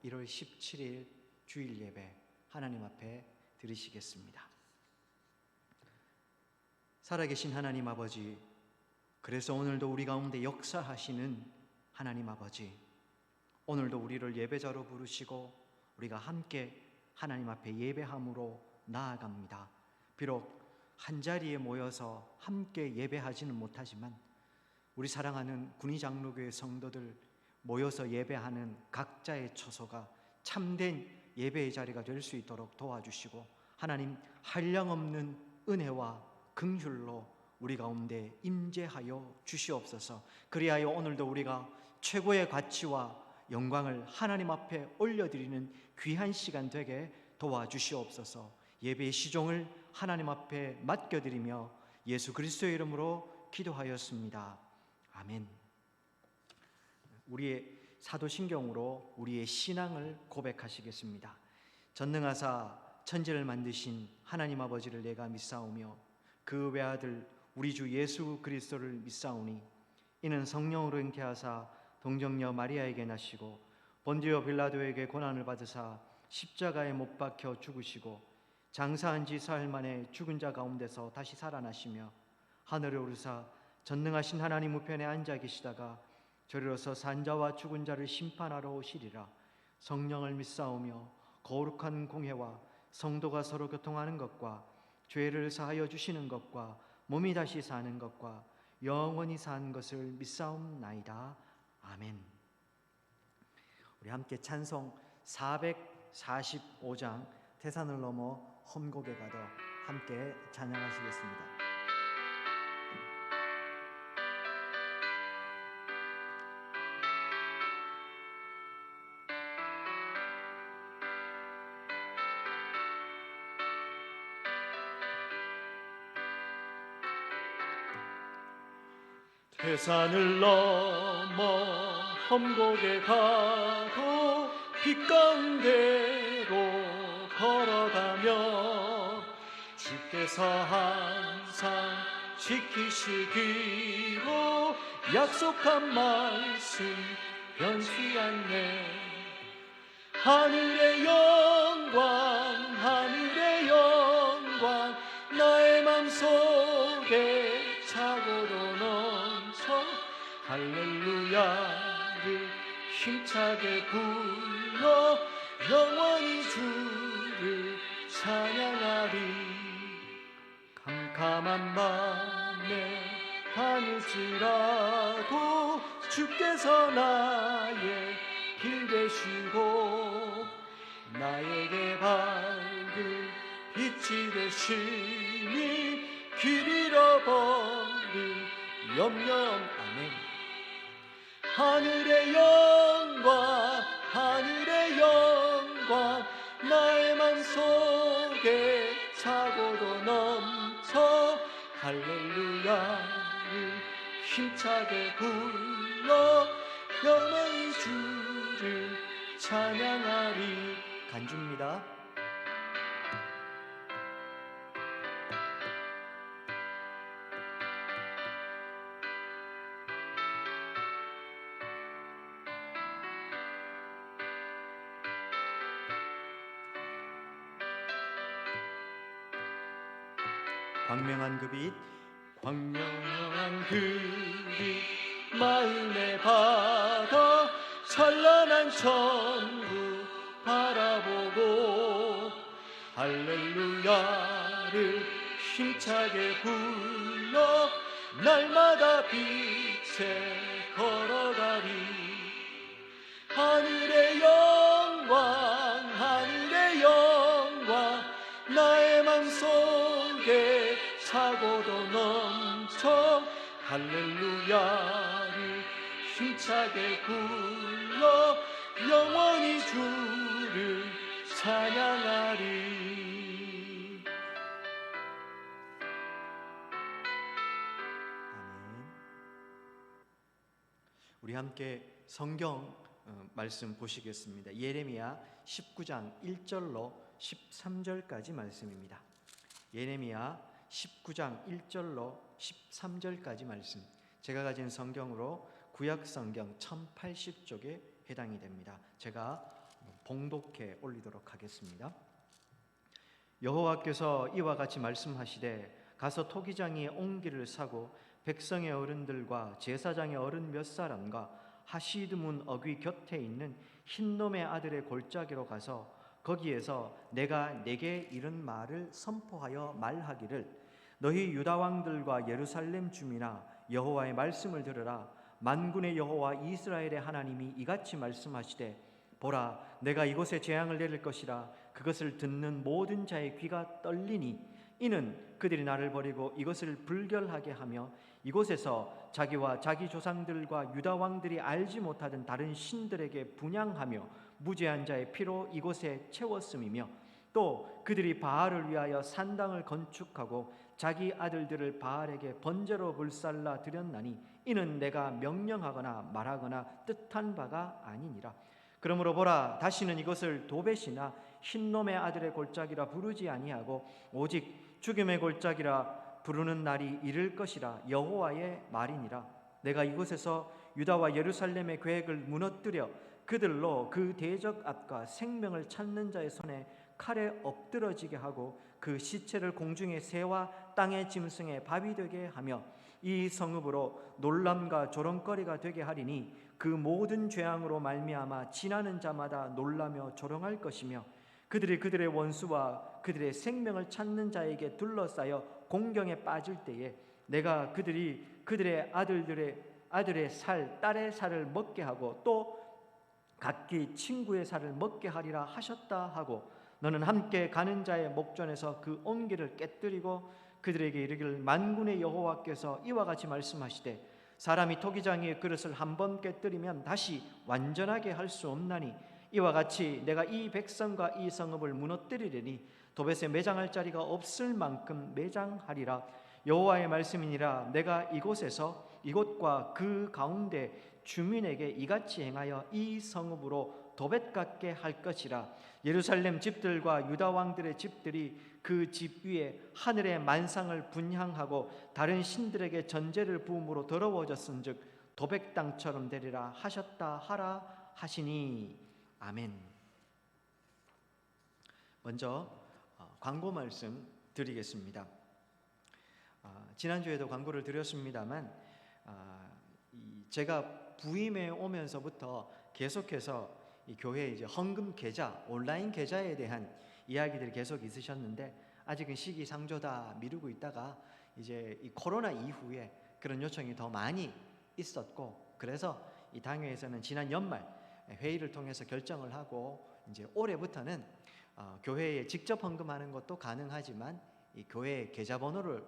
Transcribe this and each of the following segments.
1월 17일 주일 예배 하나님 앞에 드리시겠습니다. 살아계신 하나님 아버지, 그래서 오늘도 우리 가운데 역사하시는 하나님 아버지, 오늘도 우리를 예배자로 부르시고 우리가 함께 하나님 앞에 예배함으로 나아갑니다. 비록 한자리에 모여서 함께 예배하지는 못하지만 우리 사랑하는 군의장로교회 성도들 모여서 예배하는 각자의 처소가 참된 예배의 자리가 될 수 있도록 도와주시고, 하나님 한량없는 은혜와 긍휼로 우리 가운데 임재하여 주시옵소서. 그리하여 오늘도 우리가 최고의 가치와 영광을 하나님 앞에 올려드리는 귀한 시간 되게 도와주시옵소서. 예배의 시종을 하나님 앞에 맡겨드리며 예수 그리스도의 이름으로 기도하였습니다. 아멘. 우리의 사도신경으로 우리의 신앙을 고백하시겠습니다. 전능하사 천지를 만드신 하나님 아버지를 내가 믿사오며 그 외아들 우리 주 예수 그리스도를 믿사오니 이는 성령으로 잉태하사 동정녀 마리아에게 나시고 본디오 빌라도에게 고난을 받으사 십자가에 못 박혀 죽으시고 장사한 지 사흘 만에 죽은 자 가운데서 다시 살아나시며 하늘에 오르사 전능하신 하나님 우편에 앉아 계시다가 저리로서 산자와 죽은 자를 심판하러 오시리라. 성령을 믿사오며 거룩한 공회와 성도가 서로 교통하는 것과 죄를 사하여 주시는 것과 몸이 다시 사는 것과 영원히 사는 것을 믿사옵나이다. 아멘. 우리 함께 찬송 445장 태산을 넘어 험곡에 가도 함께 찬양하시겠습니다. 태산을 넘어 험곡에 가도 빛 가운데로 걸어가며 주께서 항상 지키시기로 약속한 말씀 변치 않네. 하늘의 영광 하늘의 영광 나의 맘속에 차고도 넘쳐 할렐루야를 힘차게 불러 영원히 주를 찬양하리. 캄캄한 밤에 다닐지라도 주께서 나의 길 되시고 나에게 밝은 빛이 되시니 길 잃어버린 염려. 아멘. 하늘의 영광 하늘의 영광 나의 맘속에 차고도 넘쳐 할렐루야를 힘차게 불러 영원히 주를 찬양하리. 간주입니다. 광명한 그 빛 광명한 그 빛 마음의 바다 찬란한 천국 바라보고 할렐루야를 힘차게 불러 날마다 빛에 걸어가리. 하늘의 영광 하늘의 영광 나의 맘속에 차고도 넘쳐 할렐루야를 힘차게 불러 영원히 주를 찬양하리. 아멘. 우리 함께 성경 말씀 보시겠습니다. 예레미야 19장 1절로 13절까지 말씀입니다. 예레미야 19장 1절로 13절까지 말씀, 제가 가진 성경으로 구약 성경 1080쪽에 해당이 됩니다. 제가 봉독해 올리도록 하겠습니다. 여호와께서 이와 같이 말씀하시되 가서 토기장이의 옹기를 사고 백성의 어른들과 제사장의 어른 몇 사람과 하시드문 어귀 곁에 있는 흰놈의 아들의 골짜기로 가서 거기에서 내가 네게 이런 말을 선포하여 말하기를 너희 유다 왕들과 예루살렘 주민아 여호와의 말씀을 들으라. 만군의 여호와 이스라엘의 하나님이 이같이 말씀하시되 보라 내가 이곳에 재앙을 내릴 것이라. 그것을 듣는 모든 자의 귀가 떨리니 이는 그들이 나를 버리고 이것을 불결하게 하며 이곳에서 자기와 자기 조상들과 유다 왕들이 알지 못하던 다른 신들에게 분향하며 무죄한 자의 피로 이곳에 채웠음이며 또 그들이 바알을 위하여 산당을 건축하고 자기 아들들을 바알에게 번제로 불살라 드렸나니 이는 내가 명령하거나 말하거나 뜻한 바가 아니니라. 그러므로 보라 다시는 이것을 도벳이나 흰놈의 아들의 골짜기라 부르지 아니하고 오직 죽음의 골짜기라 부르는 날이 이를 것이라. 여호와의 말이니라. 내가 이곳에서 유다와 예루살렘의 계획을 무너뜨려 그들로 그 대적 앞과 생명을 찾는 자의 손에 칼에 엎드러지게 하고 그 시체를 공중의 새와 땅의 짐승의 밥이 되게 하며 이 성읍으로 놀람과 조롱거리가 되게 하리니 그 모든 죄악으로 말미암아 지나는 자마다 놀라며 조롱할 것이며 그들이 그들의 원수와 그들의 생명을 찾는 자에게 둘러싸여 공경에 빠질 때에 내가 그들이 그들의 아들의 살 딸의 살을 먹게 하고 또 각기 친구의 살을 먹게 하리라 하셨다 하고 너는 함께 가는 자의 목전에서 그 옹기를 깨뜨리고 그들에게 이르기를 만군의 여호와께서 이와 같이 말씀하시되 사람이 토기장이의 그릇을 한번 깨뜨리면 다시 완전하게 할 수 없나니 이와 같이 내가 이 백성과 이 성읍을 무너뜨리리니 도벳에 매장할 자리가 없을 만큼 매장하리라. 여호와의 말씀이니라. 내가 이곳과 그 가운데 주민에게 이같이 행하여 이 성읍으로 도벳 같게 할 것이라. 예루살렘 집들과 유다 왕들의 집들이 그 집 위에 하늘의 만상을 분향하고 다른 신들에게 전제를 부음으로 더러워졌은즉 도벳 땅처럼 되리라 하셨다 하라 하시니 아멘. 먼저 광고 말씀 드리겠습니다. 지난주에도 광고를 드렸습니다만 제가 부임해 오면서부터 계속해서 이 교회 이제 헌금 계좌, 온라인 계좌에 대한 이야기들이 계속 있으셨는데 아직은 시기상조다 미루고 있다가 이제 이 코로나 이후에 그런 요청이 더 많이 있었고 그래서 이 당회에서는 지난 연말 회의를 통해서 결정을 하고 이제 올해부터는 교회에 직접 헌금하는 것도 가능하지만 이 교회 계좌번호를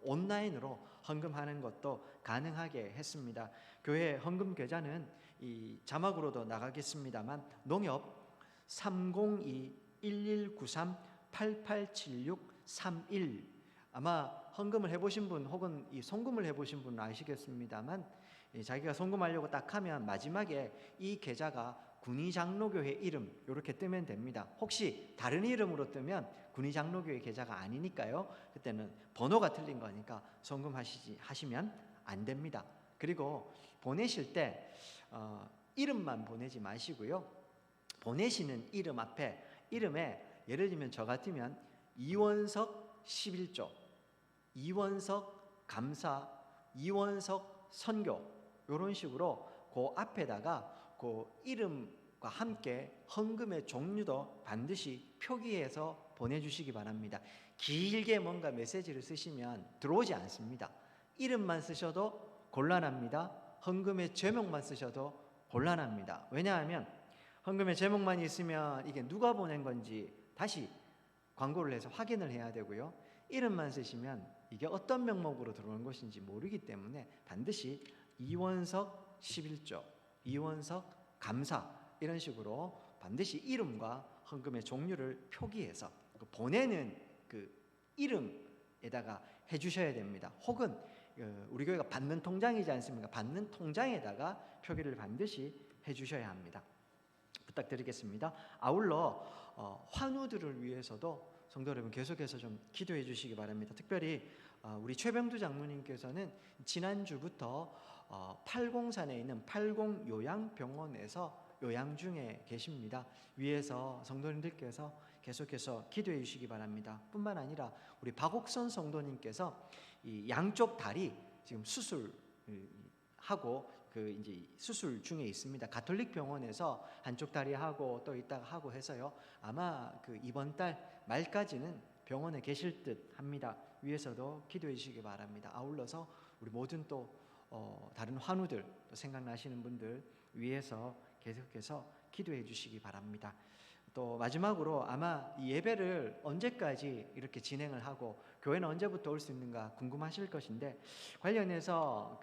온라인으로 헌금하는 것도 가능하게 했습니다. 교회 헌금 계좌는 이 자막으로도 나가겠습니다만 농협 302-1193-8876-31 아마 헌금을 해보신 분 혹은 이 송금을 해보신 분은 아시겠습니다만 자기가 송금하려고 딱 하면 마지막에 이 계좌가 군의장로교회 이름 이렇게 뜨면 됩니다. 혹시 다른 이름으로 뜨면 군의장로교회 계좌가 아니니까요. 그때는 번호가 틀린 거니까 송금하시면 안 됩니다. 그리고 보내실 때 이름만 보내지 마시고요. 보내시는 이름 앞에 이름에 예를 들면 저 같으면 이원석 11조, 이원석 감사, 이원석 선교 이런 식으로 그 앞에다가 그 이름과 함께 헌금의 종류도 반드시 표기해서 보내주시기 바랍니다. 길게 뭔가 메시지를 쓰시면 들어오지 않습니다. 이름만 쓰셔도 곤란합니다. 헌금의 제목만 쓰셔도 곤란합니다. 왜냐하면 헌금의 제목만 있으면 이게 누가 보낸 건지 다시 광고를 해서 확인을 해야 되고요. 이름만 쓰시면 이게 어떤 명목으로 들어온 것인지 모르기 때문에 반드시 이원석 11조, 이원석 감사 이런 식으로 반드시 이름과 헌금의 종류를 표기해서 보내는 그 이름에다가 해주셔야 됩니다. 혹은 우리 교회가 받는 통장이지 않습니까? 받는 통장에다가 표기를 반드시 해주셔야 합니다. 부탁드리겠습니다. 아울러 환우들을 위해서도 성도 여러분 계속해서 좀 기도해 주시기 바랍니다. 특별히 우리 최병두 장로님께서는 지난주부터 팔공산에 있는 팔공요양병원에서 요양 중에 계십니다. 위에서 성도님들께서 계속해서 기도해 주시기 바랍니다. 뿐만 아니라 우리 박옥선 성도님께서 이 양쪽 다리 지금 수술하고 이제 수술 중에 있습니다. 가톨릭 병원에서 한쪽 다리 하고 또 이따가 하고 해서요. 아마 이번 달 말까지는 병원에 계실 듯 합니다. 위에서도 기도해 주시기 바랍니다. 아울러서 우리 모든 또 다른 환우들 또 생각나시는 분들 위해서 계속해서 기도해 주시기 바랍니다. 또 마지막으로 아마 이 예배를 언제까지 이렇게 진행을 하고 교회는 언제부터 올 수 있는가 궁금하실 것인데, 관련해서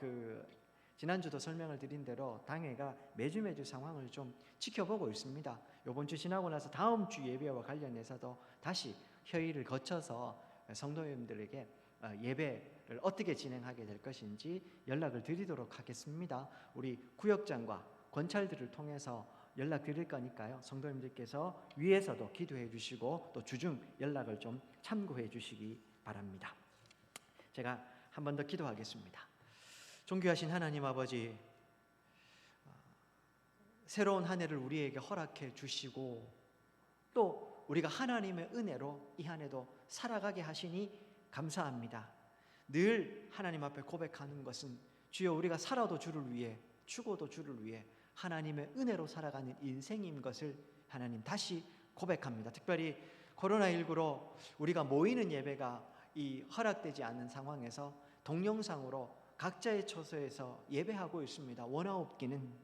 지난주도 설명을 드린 대로 당회가 매주 상황을 좀 지켜보고 있습니다. 이번 주 지나고 나서 다음 주 예배와 관련해서도 다시 회의를 거쳐서 성도님들에게 예배를 어떻게 진행하게 될 것인지 연락을 드리도록 하겠습니다. 우리 구역장과 권찰들을 통해서 연락드릴 거니까요. 성도님들께서 위에서도 기도해 주시고 또 주중 연락을 좀 참고해 주시기 바랍니다. 제가 한 번 더 기도하겠습니다. 존귀하신 하나님 아버지, 새로운 한 해를 우리에게 허락해 주시고 또 우리가 하나님의 은혜로 이 한 해도 살아가게 하시니 감사합니다. 늘 하나님 앞에 고백하는 것은 주여 우리가 살아도 주를 위해 죽어도 주를 위해 하나님의 은혜로 살아가는 인생인 것을 하나님 다시 고백합니다. 특별히 코로나19로 우리가 모이는 예배가 허락되지 않는 상황에서 동영상으로 각자의 처소에서 예배하고 있습니다. 원하옵기는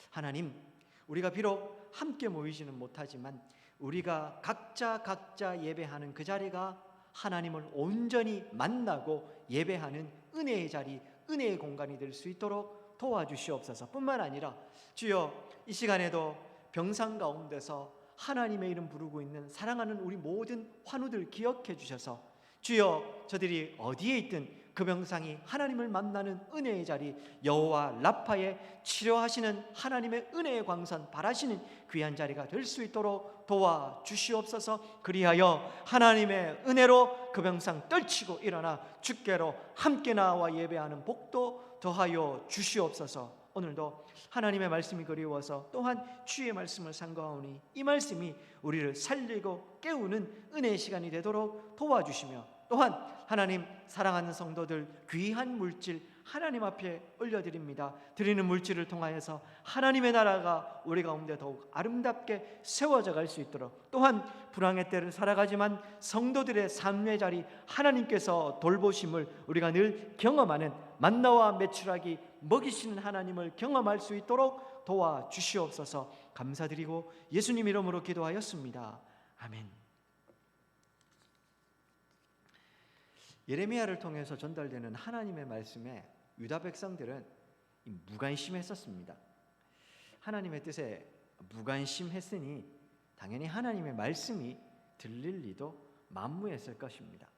하나님, 우리가 비록 함께 모이지는 못하지만 우리가 각자 예배하는 그 자리가 하나님을 온전히 만나고 예배하는 은혜의 자리, 은혜의 공간이 될 수 있도록 도와주시옵소서. 뿐만 아니라 주여 이 시간에도 병상 가운데서 하나님의 이름 부르고 있는 사랑하는 우리 모든 환우들 기억해 주셔서 주여 저들이 어디에 있든 그 병상이 하나님을 만나는 은혜의 자리, 여호와 라파의 치료하시는 하나님의 은혜의 광선 바라시는 귀한 자리가 될 수 있도록 도와주시옵소서. 그리하여 하나님의 은혜로 그 병상 떨치고 일어나 주께로 함께 나와 예배하는 복도 더하여 주시옵소서. 오늘도 하나님의 말씀이 그리워서 또한 주의 말씀을 상고하오니 이 말씀이 우리를 살리고 깨우는 은혜의 시간이 되도록 도와주시며, 또한 하나님 사랑하는 성도들 귀한 물질 하나님 앞에 올려드립니다. 드리는 물질을 통하여서 하나님의 나라가 우리 가운데 더욱 아름답게 세워져 갈 수 있도록, 또한 불황의 때를 살아가지만 성도들의 삶의 자리 하나님께서 돌보심을 우리가 늘 경험하는 만나와 메추라기 먹이시는 하나님을 경험할 수 있도록 도와주시옵소서. 감사드리고 예수님 이름으로 기도하였습니다. 아멘. 예레미야를 통해서 전달되는 하나님의 말씀에 유다 백성들은 무관심했었습니다. 하나님의 뜻에 무관심했으니 당연히 하나님의 말씀이 들릴 리도 만무했을 것입니다.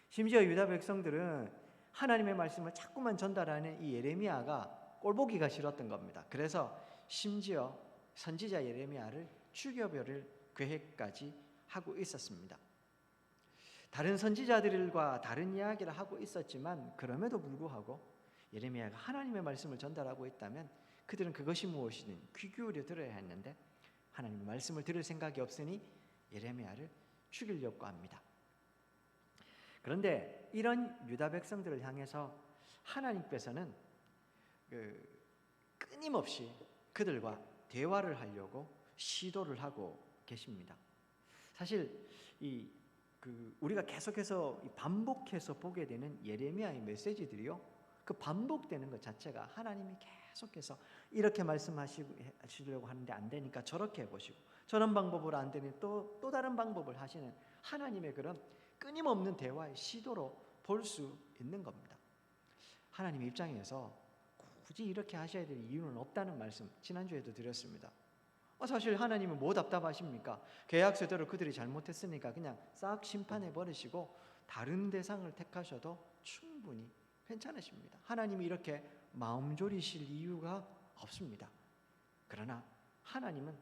심지어 유다 백성들은 하나님의 말씀을 자꾸만 전달하는 이 예레미야가 꼴보기가 싫었던 겁니다. 그래서 심지어 선지자 예레미야를 죽여버릴 계획까지 하고 있었습니다. 다른 선지자들과 다른 이야기를 하고 있었지만 그럼에도 불구하고 예레미야가 하나님의 말씀을 전달하고 있다면 그들은 그것이 무엇이든 귀 기울여 들어야 했는데 하나님의 말씀을 들을 생각이 없으니 예레미야를 죽이려고 합니다. 그런데 이런 유다 백성들을 향해서 하나님께서는 끊임없이 그들과 대화를 하려고 시도를 하고 계십니다. 사실 우리가 계속해서 반복해서 보게 되는 예레미야의 메시지들이요, 그 반복되는 것 자체가 하나님이 계속해서 이렇게 말씀하시려고 하는데 안 되니까 저렇게 해보시고, 저런 방법으로 안 되니 또 다른 방법을 하시는 하나님의 그런 끊임없는 대화의 시도로 볼 수 있는 겁니다. 하나님의 입장에서 굳이 이렇게 하셔야 될 이유는 없다는 말씀 지난주에도 드렸습니다. 사실 하나님은 뭐 답답하십니까? 계약서대로 그들이 잘못했으니까 그냥 싹 심판해 버리시고 다른 대상을 택하셔도 충분히 괜찮으십니다. 하나님이 이렇게 마음 졸이실 이유가 없습니다. 그러나 하나님은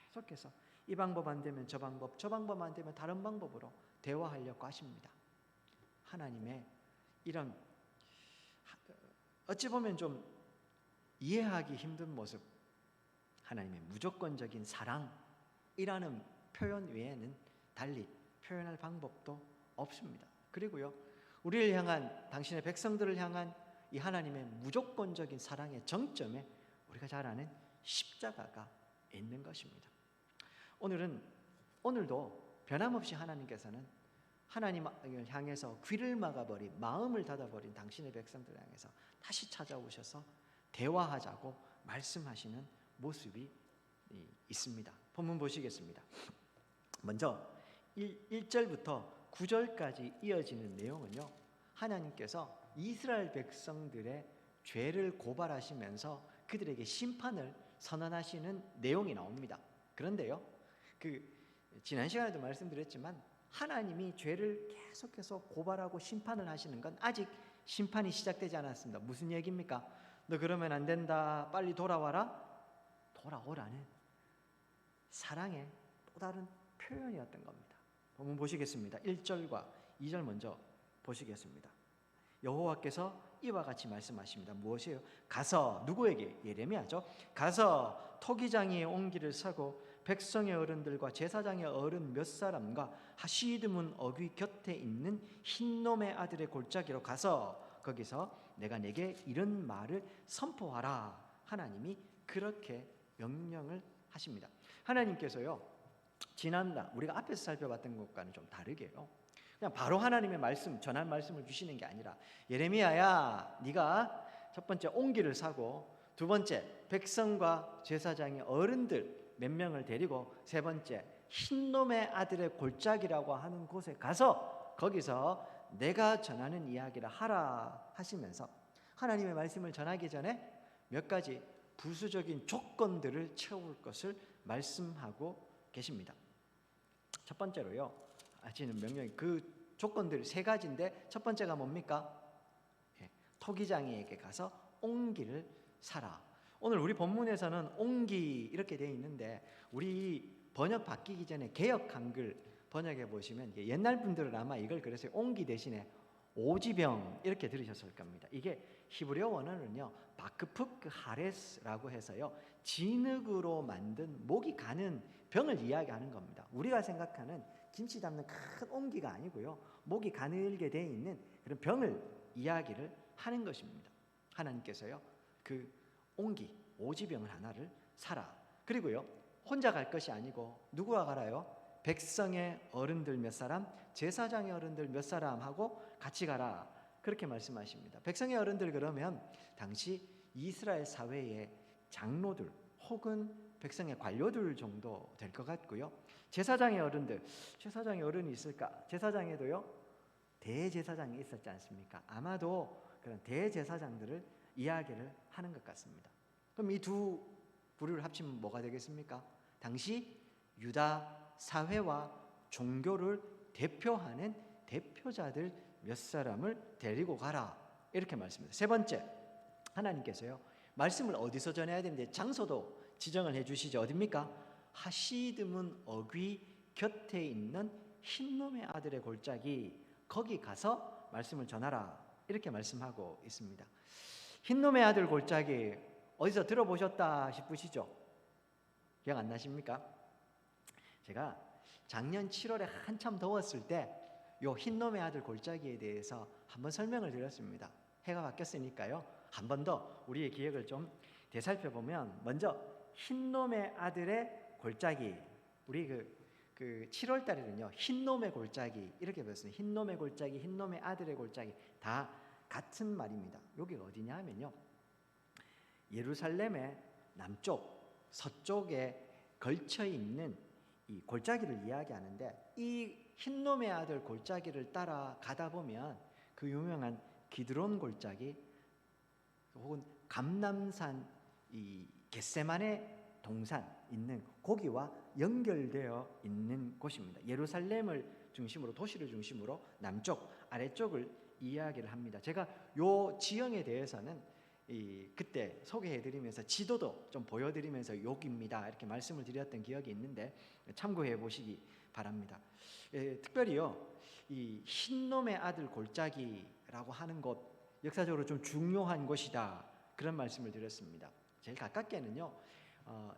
계속해서 이 방법 안 되면 저 방법 안 되면 다른 방법으로 대화하려고 하십니다. 하나님의 이런 어찌 보면 좀 이해하기 힘든 모습, 하나님의 무조건적인 사랑이라는 표현 외에는 달리 표현할 방법도 없습니다. 그리고요, 우리를 향한, 당신의 백성들을 향한 이 하나님의 무조건적인 사랑의 정점에 우리가 잘 아는 십자가가 있는 것입니다. 오늘도 변함없이 하나님께서는 하나님을 향해서 귀를 막아버린, 마음을 닫아버린 당신의 백성들을 향해서 다시 찾아오셔서 대화하자고 말씀하시는 모습이 있습니다. 본문 보시겠습니다. 먼저 1절부터 9절까지 이어지는 내용은요, 하나님께서 이스라엘 백성들의 죄를 고발하시면서 그들에게 심판을 선언하시는 내용이 나옵니다. 그런데요, 지난 시간에도 말씀드렸지만 하나님이 죄를 계속해서 고발하고 심판을 하시는 건 아직 심판이 시작되지 않았습니다. 무슨 얘기입니까? 너 그러면 안 된다, 빨리 돌아와라. 돌아오라는 사랑의 또 다른 표현이었던 겁니다. 본문 보시겠습니다. 1절과 2절 먼저 보시겠습니다. 여호와께서 이와 같이 말씀하십니다. 무엇이에요? 가서, 누구에게? 예레미야죠. 가서 토기장이의 옹기를 사고 백성의 어른들과 제사장의 어른 몇 사람과 하시드문 어귀 곁에 있는 흰놈의 아들의 골짜기로 가서 거기서 내가 내게 이런 말을 선포하라. 하나님이 그렇게 명령을 하십니다. 하나님께서요, 지난날 우리가 앞에서 살펴봤던 것과는 좀 다르게요, 그냥 바로 하나님의 말씀, 전할 말씀을 주시는 게 아니라, 예레미야야, 네가 첫 번째 옹기를 사고, 두 번째 백성과 제사장의 어른들 몇 명을 데리고, 세 번째 흰놈의 아들의 골짜기라고 하는 곳에 가서 거기서 내가 전하는 이야기를 하라 하시면서 하나님의 말씀을 전하기 전에 몇 가지 부수적인 조건들을 채울 것을 말씀하고 계십니다. 첫 번째로요, 하시는 명령이 그 조건들 세 가지인데, 첫 번째가 뭡니까? 토기장이에게 가서 옹기를 사라. 오늘 우리 본문에서는 옹기 이렇게 되어 있는데, 우리 번역 바뀌기 전에 개역 한글 번역해 보시면 옛날 분들은 아마 이걸 그래서 옹기 대신에 오지병 이렇게 들으셨을 겁니다. 이게 히브리어 원어는요, 바크푸크 하레스라고 해서요, 진흙으로 만든 목이 가는 병을 이야기하는 겁니다. 우리가 생각하는 김치 담는 큰 옹기가 아니고요, 목이 가늘게 되어 있는 그런 병을 이야기를 하는 것입니다. 하나님께서요, 그 옹기 오지병을 하나를 사라. 그리고요, 혼자 갈 것이 아니고 누구와 가라요? 백성의 어른들 몇 사람, 제사장의 어른들 몇 사람하고 같이 가라. 그렇게 말씀하십니다. 백성의 어른들 그러면 당시 이스라엘 사회의 장로들 혹은 백성의 관료들 정도 될 것 같고요. 제사장의 어른들, 제사장의 어른이 있을까? 제사장에도요, 대제사장이 있었지 않습니까? 아마도 그런 대제사장들을 이야기를 하는 것 같습니다. 그럼 이 두 부류를 합치면 뭐가 되겠습니까? 당시 유다 사회와 종교를 대표하는 대표자들 몇 사람을 데리고 가라. 이렇게 말씀합니다. 세 번째, 하나님께서요, 말씀을 어디서 전해야 되는데 장소도 지정을 해주시죠. 어디입니까? 하시드문 어귀 곁에 있는 흰놈의 아들의 골짜기, 거기 가서 말씀을 전하라. 이렇게 말씀하고 있습니다. 흰놈의 아들 골짜기 어디서 들어보셨다 싶으시죠? 기억 안 나십니까? 제가 작년 7월에 한참 더웠을 때 요 흰놈의 아들 골짜기에 대해서 한번 설명을 드렸습니다. 해가 바뀌었으니까요, 한 번 더 우리의 기억을 좀 되살펴보면, 먼저 흰놈의 아들의 골짜기, 우리 그 7월 달에는요, 흰놈의 골짜기 이렇게 배웠습니다. 흰놈의 골짜기, 흰놈의 아들의 골짜기 다 같은 말입니다. 여기가 어디냐 하면요, 예루살렘의 남쪽, 서쪽에 걸쳐 있는 이 골짜기를 이야기하는데, 이 흰놈의 아들 골짜기를 따라 가다 보면 그 유명한 기드론 골짜기 혹은 감람산, 이 겟세마네 동산 있는 거기와 연결되어 있는 곳입니다. 예루살렘을 중심으로, 도시를 중심으로 남쪽, 아래쪽을 이야기를 합니다. 제가 요 지형에 대해서는 그때 소개해드리면서 지도도 좀 보여드리면서 여기입니다 이렇게 말씀을 드렸던 기억이 있는데 참고해 보시기 바랍니다. 특별히요, 이 흰놈의 아들 골짜기라고 하는 곳, 역사적으로 좀 중요한 곳이다, 그런 말씀을 드렸습니다. 제일 가깝게는요,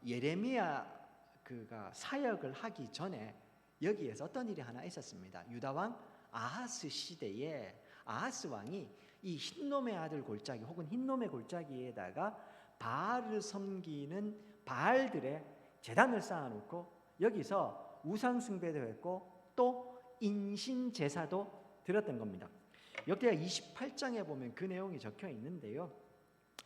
예레미야 그가 사역을 하기 전에 여기에서 어떤 일이 하나 있었습니다. 유다 왕 아하스 시대에 아하스 왕이 이 흰놈의 아들 골짜기 혹은 흰놈의 골짜기에다가 바알을 섬기는 바알들의 제단을 쌓아놓고 여기서 우상 숭배도 했고 또 인신 제사도 드렸던 겁니다. 역대하 28장에 보면 그 내용이 적혀 있는데요.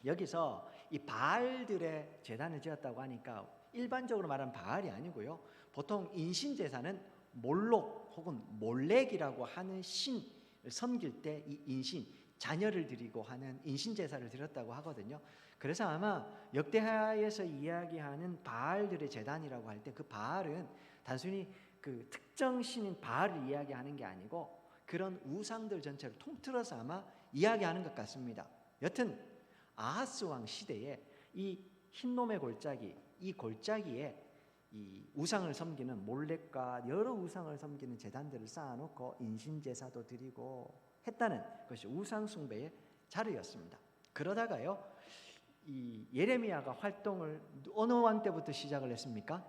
여기서 이 바알들의 제단을 지었다고 하니까 일반적으로 말하는 바알이 아니고요. 보통 인신 제사는 몰록 혹은 몰렉이라고 하는 신을 섬길 때 이 인신 자녀를 드리고 하는 인신 제사를 드렸다고 하거든요. 그래서 아마 역대하에서 이야기하는 바알들의 제단이라고 할 때 그 바알은 단순히 그 특정 신인 바알을 이야기하는 게 아니고 그런 우상들 전체를 통틀어서 아마 이야기하는 것 같습니다. 여튼 아하스 왕 시대에 이 흰놈의 골짜기, 이 골짜기에 이 우상을 섬기는 몰렉과 여러 우상을 섬기는 제단들을 쌓아놓고 인신제사도 드리고 했다는 것이 우상 숭배의 자료였습니다. 그러다가요, 이 예레미야가 활동을 어느 왕 때부터 시작을 했습니까?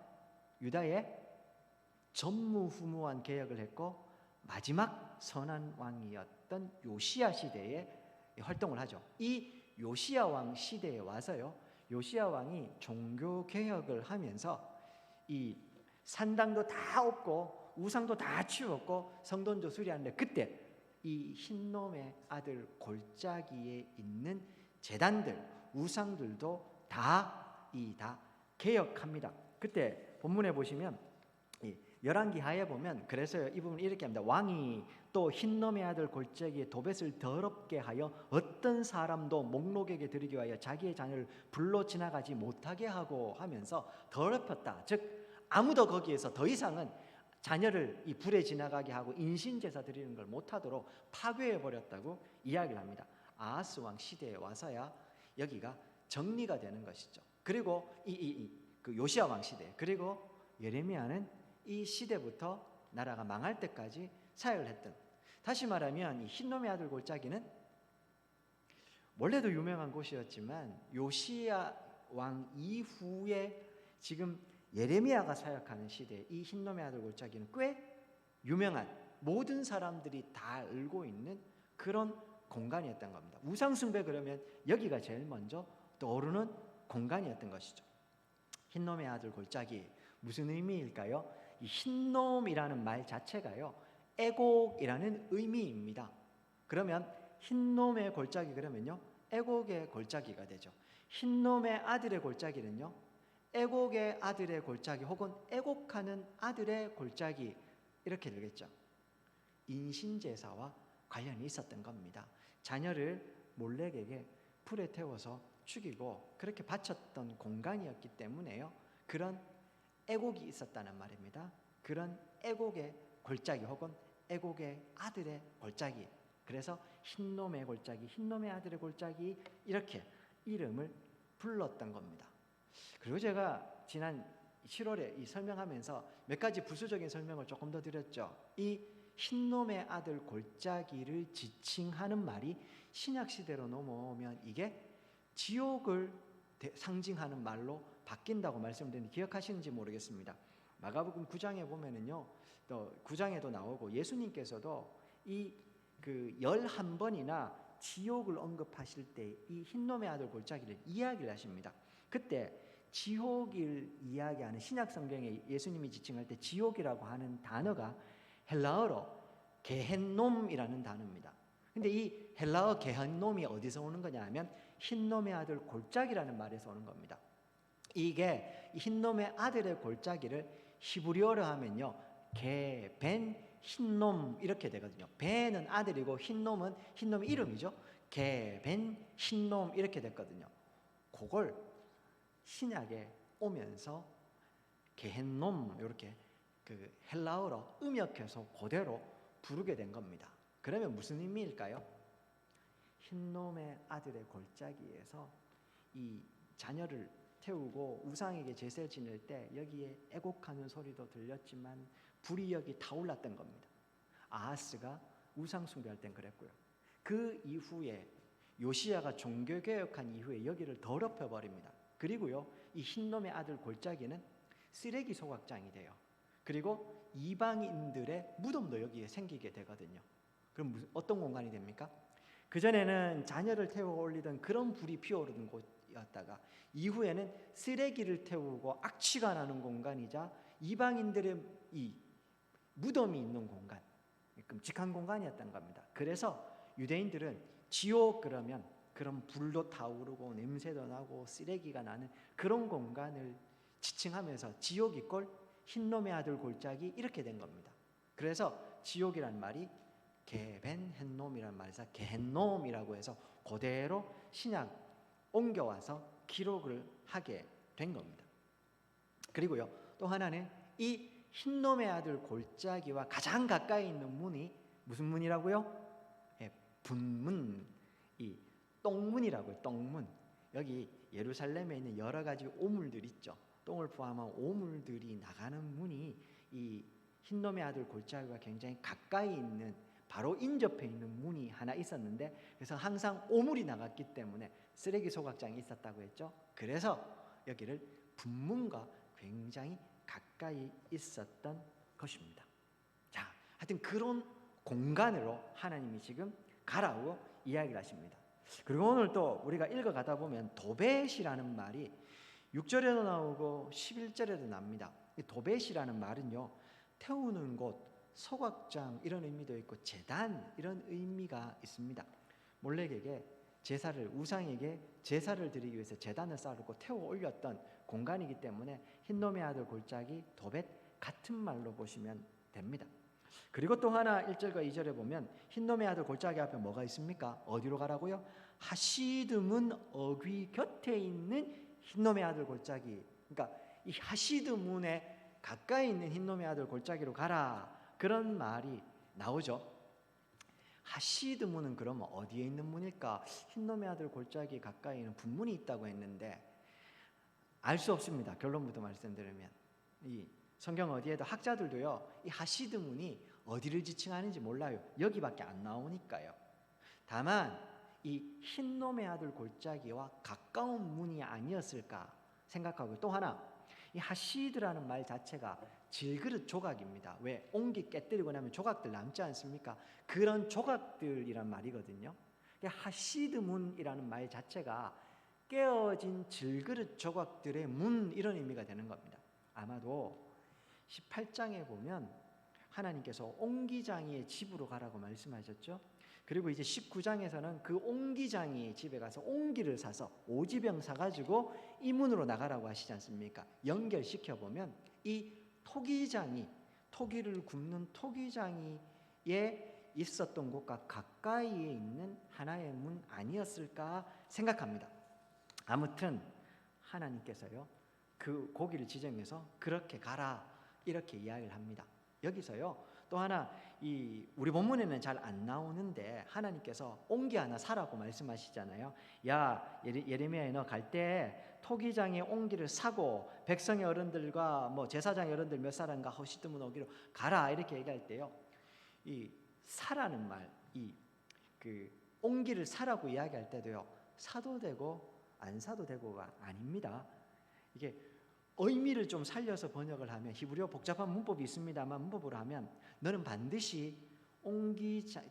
유다의 전무후무한 개혁을 했고 마지막 선한 왕이었던 요시야 시대에 활동을 하죠. 이 요시야 왕 시대에 와서요, 요시야 왕이 종교 개혁을 하면서 이 산당도 다 없고 우상도 다 치웠고 성전도 수리하는데 그때 이 흰놈의 아들 골짜기에 있는 제단들 우상들도 다 개혁합니다. 그때 본문에 보시면 열왕기하에 보면 그래서 이 부분 이렇게 합니다. 왕이 또 흰놈의 아들 골짜기에 도벳을 더럽게 하여 어떤 사람도 목록에게 드리기 위하여 자기의 자녀를 불로 지나가지 못하게 하고 하면서 더럽혔다. 즉 아무도 거기에서 더 이상은 자녀를 이 불에 지나가게 하고 인신제사 드리는 걸 못하도록 파괴해 버렸다고 이야기를 합니다. 아하스 왕 시대에 와서야 여기가 정리가 되는 것이죠. 그리고 그 요시야 왕 시대, 그리고 예레미야는 이 시대부터 나라가 망할 때까지 사역을 했던, 다시 말하면 이 흰놈의 아들 골짜기는 원래도 유명한 곳이었지만 요시야 왕 이후에 지금 예레미야가 사역하는 시대 이 흰놈의 아들 골짜기는 꽤 유명한, 모든 사람들이 다 알고 있는 그런 공간이었던 겁니다. 우상숭배 그러면 여기가 제일 먼저 떠오르는 공간이었던 것이죠. 흰놈의 아들 골짜기 무슨 의미일까요? 이 흰놈이라는 말 자체가요, 애곡이라는 의미입니다. 그러면 흰놈의 골짜기 그러면요, 애곡의 골짜기가 되죠. 흰놈의 아들의 골짜기는요, 애곡의 아들의 골짜기 혹은 애곡하는 아들의 골짜기 이렇게 되겠죠. 인신제사와 관련이 있었던 겁니다. 자녀를 몰렉에게 불에 태워서 죽이고 그렇게 바쳤던 공간이었기 때문에요, 그런 애곡이 있었다는 말입니다. 그런 애곡의 골짜기 혹은 애곡의 아들의 골짜기, 그래서 흰놈의 골짜기, 흰놈의 아들의 골짜기 이렇게 이름을 불렀던 겁니다. 그리고 제가 지난 7월에 이 설명하면서 몇 가지 부수적인 설명을 조금 더 드렸죠. 이 흰놈의 아들 골짜기를 지칭하는 말이 신약시대로 넘어오면 이게 지옥을 상징하는 말로 바뀐다고 말씀드렸는데 기억하시는지 모르겠습니다. 마가복음 9장에 보면은요, 또 9장에도 나오고 예수님께서도 이 그 11번이나 지옥을 언급하실 때 이 흰놈의 아들 골짜기를 이야기를 하십니다. 그때 지옥을 이야기하는 신약 성경에 예수님이 지칭할 때 지옥이라고 하는 단어가 헬라어로 게헨놈이라는 단어입니다. 근데 이 헬라어 게헨놈이 어디서 오는 거냐 하면 흰놈의 아들 골짜기라는 말에서 오는 겁니다. 이게 흰놈의 아들의 골짜기를 히브리어로 하면요, 게벤 흰놈 이렇게 되거든요. 벤은 아들이고 흰놈은 흰놈의 이름이죠. 게벤 흰놈 이렇게 됐거든요. 그걸 신약에 오면서 게헨놈 이렇게 그 헬라어로 음역해서 그대로 부르게 된 겁니다. 그러면 무슨 의미일까요? 흰놈의 아들의 골짜기에서 이 자녀를 태우고 우상에게 제사 지낼 때 여기에 애곡하는 소리도 들렸지만 불이 여기 타올랐던 겁니다. 아하스가 우상 숭배할 땐 그랬고요. 그 이후에 요시야가 종교개혁한 이후에 여기를 더럽혀 버립니다. 그리고요, 이 흰놈의 아들 골짜기는 쓰레기 소각장이 돼요. 그리고 이방인들의 무덤도 여기에 생기게 되거든요. 그럼 어떤 공간이 됩니까? 그전에는 자녀를 태워 올리던 그런 불이 피어오르는 곳이었다가 이후에는 쓰레기를 태우고 악취가 나는 공간이자 이방인들의 이 무덤이 있는 공간, 끔찍한 공간이었던 겁니다. 그래서 유대인들은 지옥 그러면 그런 불도 타오르고 냄새도 나고 쓰레기가 나는 그런 공간을 지칭하면서 지옥 이꼴 흰놈의 아들 골짜기 이렇게 된 겁니다. 그래서 지옥이란 말이 게벤헨놈이란 말에서 게헨놈이라고 해서 그대로 신약 옮겨와서 기록을 하게 된 겁니다. 그리고요, 또 하나는 이 흰놈의 아들 골짜기와 가장 가까이 있는 문이 무슨 문이라고요? 분문, 이 똥문이라고요. 똥문. 여기 예루살렘에 있는 여러 가지 오물들 있죠. 똥을 포함한 오물들이 나가는 문이 이 흰놈의 아들 골짜기와 굉장히 가까이 있는 바로 인접해 있는 문이 하나 있었는데, 그래서 항상 오물이 나갔기 때문에 쓰레기 소각장이 있었다고 했죠. 그래서 여기를 분문과 굉장히 가까이 있었던 것입니다. 자, 하여튼 그런 공간으로 하나님이 지금 가라고 이야기를 하십니다. 그리고 오늘 또 우리가 읽어가다 보면 도벳이라는 말이 6절에도 나오고 11절에도 납니다. 이 도벳이라는 말은요, 태우는 곳, 소각장 이런 의미도 있고 제단 이런 의미가 있습니다. 몰렉에게 제사를, 우상에게 제사를 드리기 위해서 제단을 쌓고 태워 올렸던 공간이기 때문에 흰놈의 아들 골짜기, 도벳 같은 말로 보시면 됩니다. 그리고 또 하나 1절과 2절에 보면 흰놈의 아들 골짜기 앞에 뭐가 있습니까? 어디로 가라고요? 하시드문 어귀 곁에 있는 흰놈의 아들 골짜기. 그러니까 이 하시드문에 가까이 있는 흰놈의 아들 골짜기로 가라, 그런 말이 나오죠. 하시드문은 그러면 어디에 있는 문일까? 흰놈의 아들 골짜기 가까이는 분문이 있다고 했는데 알 수 없습니다. 결론부터 말씀드리면 이 성경 어디에도 학자들도요, 이 하시드문이 어디를 지칭하는지 몰라요. 여기밖에 안 나오니까요. 다만 이 흰놈의 아들 골짜기와 가까운 문이 아니었을까 생각하고, 또 하나 이 하시드라는 말 자체가 질그릇 조각입니다. 왜? 옹기 깨뜨리고 나면 조각들 남지 않습니까? 그런 조각들이란 말이거든요. 하시드문이라는 말 자체가 깨어진 질그릇 조각들의 문, 이런 의미가 되는 겁니다. 아마도 18장에 보면 하나님께서 옹기장이의 집으로 가라고 말씀하셨죠. 그리고 이제 19장에서는 그 옹기장이의 집에 가서 옹기를 사서 오지병 사가지고 이 문으로 나가라고 하시지 않습니까? 연결시켜 보면 이 토기장이, 토기를 굽는 토기장이에 있었던 곳과 가까이에 있는 하나의 문 아니었을까 생각합니다. 아무튼 하나님께서요, 그 고기를 지정해서 그렇게 가라 이렇게 이야기를 합니다. 여기서요, 또 하나 이 우리 본문에는 잘 안 나오는데 하나님께서 옹기 하나 사라고 말씀하시잖아요. 야 예레미야에 너 갈 때 토기장의 옹기를 사고 백성의 어른들과 뭐 제사장의 어른들 몇 사람과 허시드문 오기로 가라, 이렇게 얘기할 때요, 이 사라는 말, 이 그 옹기를 사라고 이야기할 때도요, 사도 되고 안 사도 되고가 아닙니다. 이게 의미를 좀 살려서 번역을 하면, 히브리어 복잡한 문법이 있습니다만 문법으로 하면 너는 반드시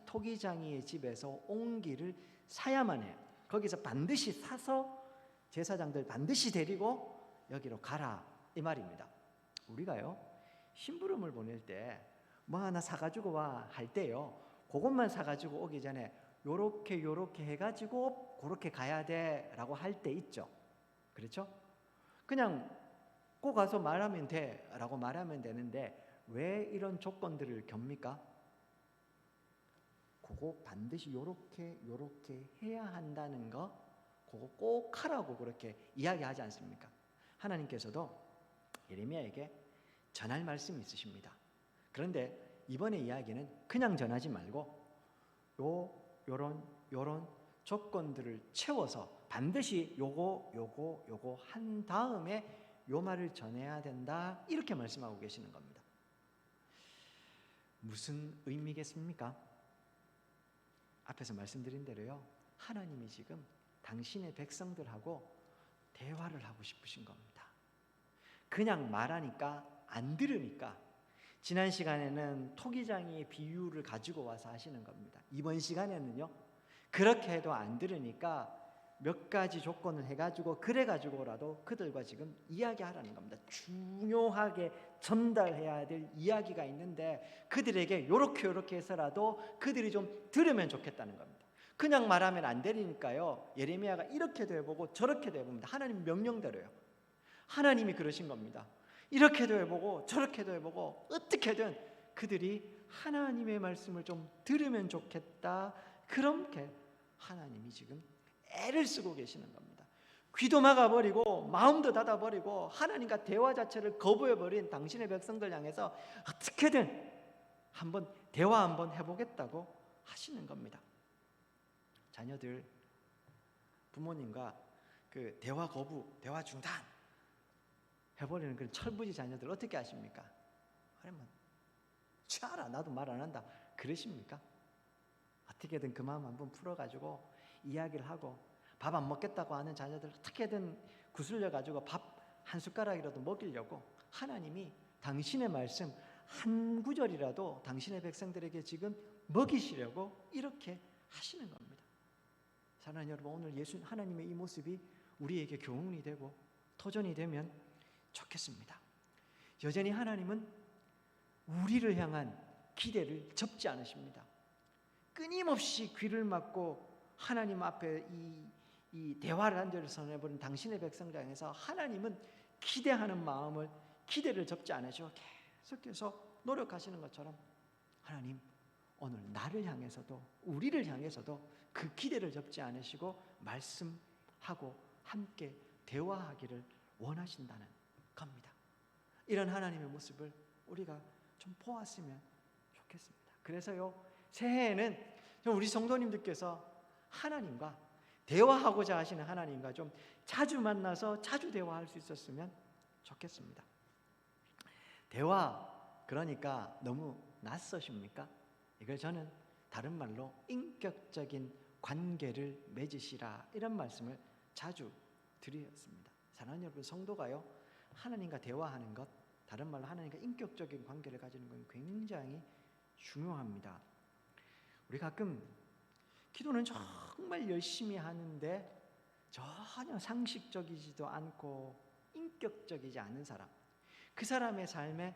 토기장이의 집에서 옹기를 사야만 해요. 거기서 반드시 사서 제사장들 반드시 데리고 여기로 가라, 이 말입니다. 우리가요, 심부름을 보낼 때 뭐 하나 사가지고 와 할 때요, 그것만 사가지고 오기 전에 요렇게 해가지고 그렇게 가야 돼 라고 할 때 있죠. 그렇죠? 그냥 꼭 가서 말하면 돼 라고 말하면 되는데 왜 이런 조건들을 겹니까? 그거 반드시 요렇게 해야 한다는 거, 그거 꼭 하라고 그렇게 이야기하지 않습니까? 하나님께서도 예레미야에게 전할 말씀이 있으십니다. 그런데 이번에 이야기는 그냥 전하지 말고 요런 조건들을 채워서 반드시 요거 한 다음에 요 말을 전해야 된다, 이렇게 말씀하고 계시는 겁니다. 무슨 의미겠습니까? 앞에서 말씀드린 대로요, 하나님이 지금 당신의 백성들하고 대화를 하고 싶으신 겁니다. 그냥 말하니까 안 들으니까 지난 시간에는 토기장의 비유를 가지고 와서 하시는 겁니다. 이번 시간에는요, 그렇게 해도 안 들으니까 몇 가지 조건을 해가지고 그래가지고라도 그들과 지금 이야기하라는 겁니다. 중요하게 전달해야 될 이야기가 있는데 그들에게 요렇게 해서라도 그들이 좀 들으면 좋겠다는 겁니다. 그냥 말하면 안 되니까요, 예레미야가 이렇게도 해보고 저렇게도 해봅니다. 하나님 명령대로요. 하나님이 그러신 겁니다. 이렇게도 해보고 저렇게도 해보고 어떻게든 그들이 하나님의 말씀을 좀 들으면 좋겠다. 그렇게 하나님이 지금 애를 쓰고 계시는 겁니다. 귀도 막아버리고 마음도 닫아버리고 하나님과 대화 자체를 거부해버린 당신의 백성들 향해서 어떻게든 대화 한번 해보겠다고 하시는 겁니다. 자녀들, 부모님과 그 대화 거부, 대화 중단 해버리는 그런 철부지 자녀들 어떻게 하십니까? 그러면 치아라, 나도 말 안 한다 그러십니까? 어떻게든 그 마음 한번 풀어가지고 이야기를 하고, 밥 안 먹겠다고 하는 자녀들 어떻게든 구슬려가지고 밥 한 숟가락이라도 먹이려고 하나님이 당신의 말씀 한 구절이라도 당신의 백성들에게 지금 먹이시려고 이렇게 하시는 겁니다. 사랑하는 여러분, 오늘 예수 하나님의 이 모습이 우리에게 교훈이 되고 토전이 되면 좋겠습니다. 여전히 하나님은 우리를 향한 기대를 접지 않으십니다. 끊임없이 귀를 막고 하나님 앞에 이 대화를 한절을 해버린 당신의 백성들 향해서 하나님은 기대하는 마음을, 기대를 접지 않으시고 계속해서 노력하시는 것처럼 하나님 오늘 나를 향해서도 우리를 향해서도 그 기대를 접지 않으시고 말씀하고 함께 대화하기를 원하신다는 겁니다. 이런 하나님의 모습을 우리가 좀 보았으면 좋겠습니다. 그래서요, 새해에는 우리 성도님들께서 하나님과 대화하고자 하시는 하나님과 좀 자주 만나서 자주 대화할 수 있었으면 좋겠습니다. 대화, 그러니까 너무 낯서십니까? 이걸 저는 다른 말로 인격적인 관계를 맺으시라, 이런 말씀을 자주 드렸습니다. 사랑하는 여러분, 성도가요, 하나님과 대화하는 것, 다른 말로 하나님과 인격적인 관계를 가지는 건 굉장히 중요합니다. 우리 가끔 기도는 정말 열심히 하는데 전혀 상식적이지도 않고 인격적이지 않은 사람, 그 사람의 삶에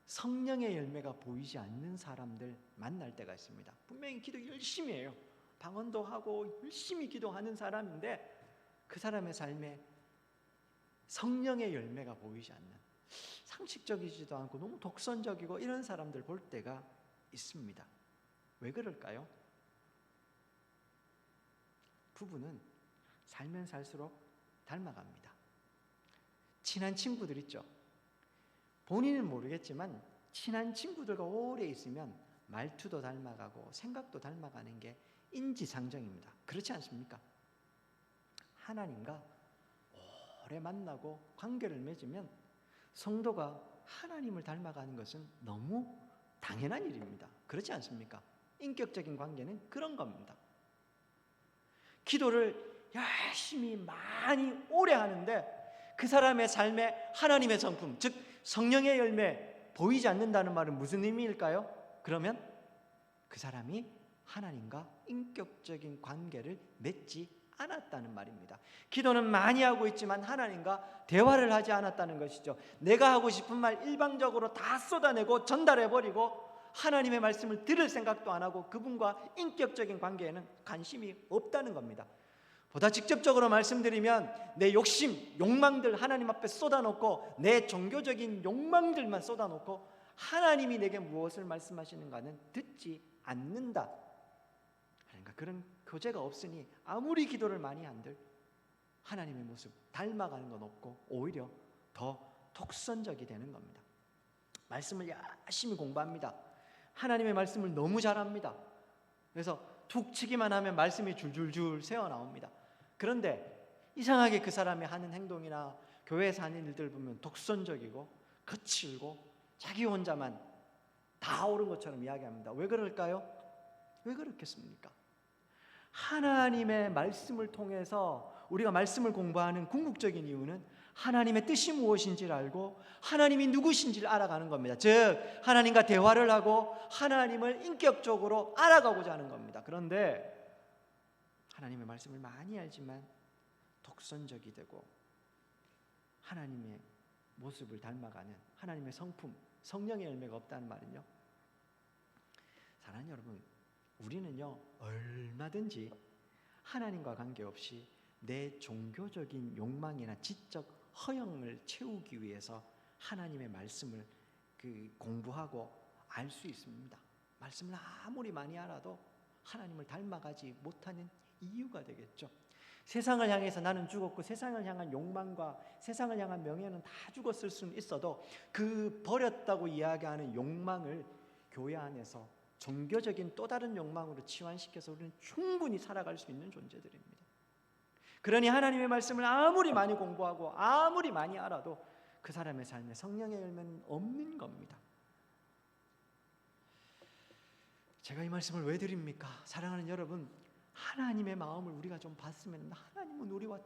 성령의 열매가 보이지 않는 사람들 만날 때가 있습니다. 분명히 기도 열심히 해요. 방언도 하고 열심히 기도하는 사람인데 그 사람의 삶에 성령의 열매가 보이지 않는, 상식적이지도 않고 너무 독선적이고 이런 사람들 볼 때가 있습니다. 왜 그럴까요? 부부는 살면 살수록 닮아갑니다. 친한 친구들 있죠. 본인은 모르겠지만 친한 친구들과 오래 있으면 말투도 닮아가고 생각도 닮아가는 게 인지상정입니다. 그렇지 않습니까? 하나님과 오래 만나고 관계를 맺으면 성도가 하나님을 닮아가는 것은 너무 당연한 일입니다. 그렇지 않습니까? 인격적인 관계는 그런 겁니다. 기도를 열심히 많이 오래 하는데 그 사람의 삶에 하나님의 성품, 즉 성령의 열매 보이지 않는다는 말은 무슨 의미일까요? 그러면 그 사람이 하나님과 인격적인 관계를 맺지 않았다는 말입니다. 기도는 많이 하고 있지만 하나님과 대화를 하지 않았다는 것이죠. 내가 하고 싶은 말 일방적으로 다 쏟아내고 전달해버리고 하나님의 말씀을 들을 생각도 안 하고 그분과 인격적인 관계에는 관심이 없다는 겁니다. 보다 직접적으로 말씀드리면 내 욕심, 욕망들 하나님 앞에 쏟아놓고 내 종교적인 욕망들만 쏟아놓고 하나님이 내게 무엇을 말씀하시는가는 듣지 않는다. 그러니까 그런 교제가 없으니 아무리 기도를 많이 한들 하나님의 모습 닮아가는 건 없고 오히려 더 독선적이 되는 겁니다. 말씀을 열심히 공부합니다. 하나님의 말씀을 너무 잘합니다. 그래서 툭 치기만 하면 말씀이 줄줄줄 새어나옵니다. 그런데 이상하게 그 사람이 하는 행동이나 교회에서 하는 일들 보면 독선적이고 거칠고 자기 혼자만 다 옳은 것처럼 이야기합니다. 왜 그럴까요? 왜 그렇겠습니까? 하나님의 말씀을 통해서 우리가 말씀을 공부하는 궁극적인 이유는 하나님의 뜻이 무엇인지를 알고 하나님이 누구신지를 알아가는 겁니다. 즉 하나님과 대화를 하고 하나님을 인격적으로 알아가고자 하는 겁니다. 그런데 하나님의 말씀을 많이 알지만 독선적이 되고 하나님의 모습을 닮아가는 하나님의 성품, 성령의 열매가 없다는 말은요, 사랑하는 여러분, 우리는요 얼마든지 하나님과 관계없이 내 종교적인 욕망이나 지적 허영을 채우기 위해서 하나님의 말씀을 공부하고 알 수 있습니다. 말씀을 아무리 많이 알아도 하나님을 닮아가지 못하는 이유가 되겠죠. 세상을 향해서 나는 죽었고 세상을 향한 욕망과 세상을 향한 명예는 다 죽었을 수는 있어도 그 버렸다고 이야기하는 욕망을 교회 안에서 종교적인 또 다른 욕망으로 치환시켜서 우리는 충분히 살아갈 수 있는 존재들입니다. 그러니 하나님의 말씀을 아무리 많이 공부하고 아무리 많이 알아도 그 사람의 삶에 성령의 열매는 없는 겁니다. 제가 이 말씀을 왜 드립니까? 사랑하는 여러분, 하나님의 마음을 우리가 좀 봤으면 하나님은 우리와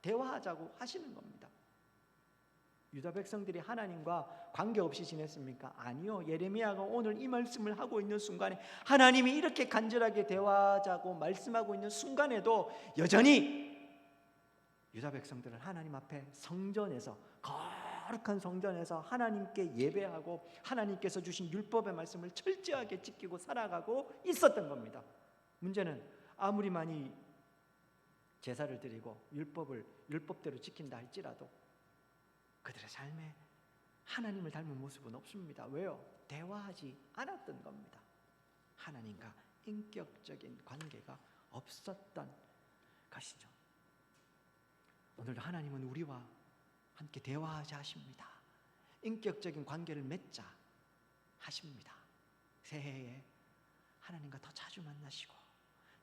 대화하자고 하시는 겁니다. 유다 백성들이 하나님과 관계없이 지냈습니까? 아니요. 예레미야가 오늘 이 말씀을 하고 있는 순간에 하나님이 이렇게 간절하게 대화하자고 말씀하고 있는 순간에도 여전히 유다 백성들은 하나님 앞에 성전에서, 거룩한 성전에서 하나님께 예배하고 하나님께서 주신 율법의 말씀을 철저하게 지키고 살아가고 있었던 겁니다. 문제는 아무리 많이 제사를 드리고 율법대로 지킨다 할지라도 그들의 삶에 하나님을 닮은 모습은 없습니다. 왜요? 대화하지 않았던 겁니다. 하나님과 인격적인 관계가 없었던 것이죠. 오늘도 하나님은 우리와 함께 대화하자 하십니다. 인격적인 관계를 맺자 하십니다. 새해에 하나님과 더 자주 만나시고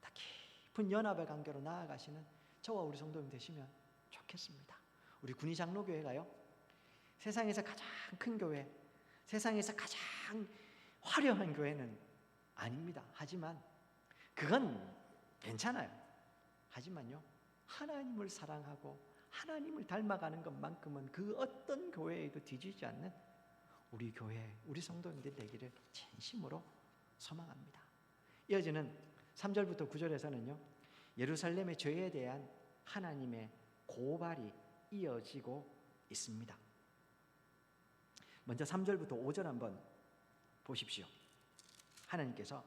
더 깊은 연합의 관계로 나아가시는 저와 우리 성도님 되시면 좋겠습니다. 우리 군위 장로교회가요, 세상에서 가장 큰 교회, 세상에서 가장 화려한 교회는 아닙니다. 하지만 그건 괜찮아요. 하지만요, 하나님을 사랑하고 하나님을 닮아가는 것만큼은 그 어떤 교회에도 뒤지지 않는 우리 교회, 우리 성도님들 되기를 진심으로 소망합니다. 이어지는 3절부터 9절에서는요, 예루살렘의 죄에 대한 하나님의 고발이 이어지고 있습니다. 먼저 3절부터 5절 한번 보십시오. 하나님께서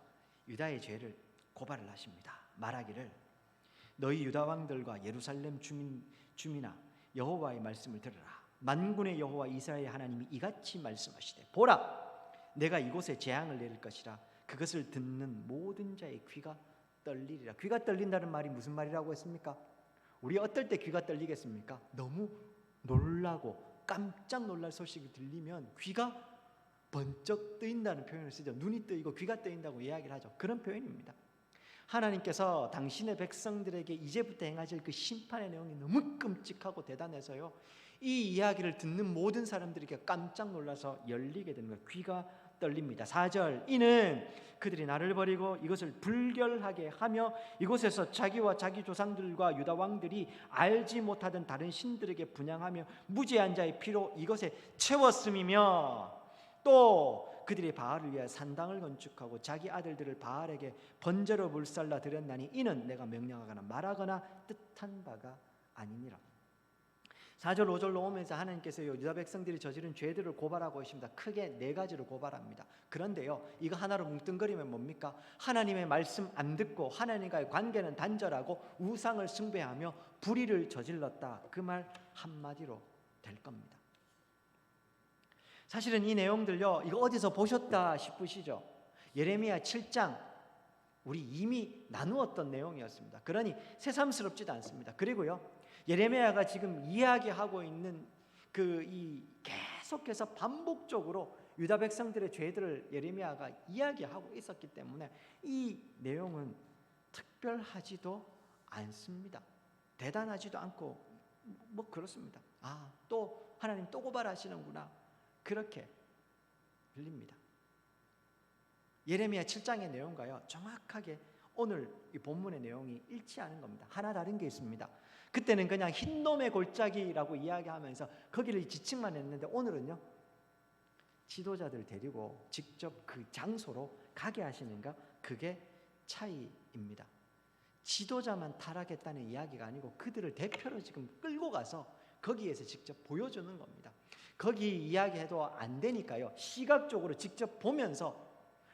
유다의 죄를 고발을 하십니다. 말하기를 너희 유다 왕들과 예루살렘 주민아 여호와의 말씀을 들으라. 만군의 여호와 이스라엘 하나님이 이같이 말씀하시되 보라 내가 이곳에 재앙을 내릴 것이라. 그것을 듣는 모든 자의 귀가 떨리리라. 귀가 떨린다는 말이 무슨 말이라고 했습니까? 우리 어떨 때 귀가 떨리겠습니까? 너무 놀라고 깜짝 놀랄 소식이 들리면 귀가 번쩍 뜨인다는 표현을 쓰죠. 눈이 뜨이고 귀가 뜨인다고 이야기를 하죠. 그런 표현입니다. 하나님께서 당신의 백성들에게 이제부터 행하실 그 심판의 내용이 너무 끔찍하고 대단해서요, 이 이야기를 듣는 모든 사람들에게 깜짝 놀라서 열리게 되는 거예요. 귀가 떨립니다. 4절 이는 그들이 나를 버리고 이것을 불결하게 하며 이곳에서 자기와 자기 조상들과 유다 왕들이 알지 못하던 다른 신들에게 분향하며 무지한 자의 피로 이것에 채웠음이며 또 그들이 바알을 위하여 산당을 건축하고 자기 아들들을 바알에게 번제로 불살라 드렸나니 이는 내가 명령하거나 말하거나 뜻한 바가 아니니라. 4절 5절로 오면서 하나님께서 유다 백성들이 저지른 죄들을 고발하고 있습니다. 크게 4가지를 고발합니다. 그런데요, 이거 하나로 뭉뚱거리면 뭡니까? 하나님의 말씀 안 듣고 하나님과의 관계는 단절하고 우상을 숭배하며 불의를 저질렀다. 그 말 한마디로 될 겁니다. 사실은 이 내용들요, 이거 어디서 보셨다 싶으시죠? 예레미야 7장 우리 이미 나누었던 내용이었습니다. 그러니 새삼스럽지도 않습니다. 그리고요, 예레미야가 지금 이야기하고 있는 이 계속해서 반복적으로 유다 백성들의 죄들을 예레미야가 이야기하고 있었기 때문에 이 내용은 특별하지도 않습니다. 대단하지도 않고 뭐 그렇습니다. 또 하나님 또 고발하시는구나, 그렇게 들립니다. 예레미야 7장의 내용과요 정확하게 오늘 이 본문의 내용이 일치하는 겁니다. 하나 다른 게 있습니다. 그때는 그냥 흰놈의 골짜기라고 이야기하면서 거기를 지칭만 했는데 오늘은요, 지도자들 데리고 직접 그 장소로 가게 하시는가, 그게 차이입니다. 지도자만 타락했다는 이야기가 아니고 그들을 대표로 지금 끌고 가서 거기에서 직접 보여주는 겁니다. 거기 이야기해도 안 되니까요, 시각적으로 직접 보면서,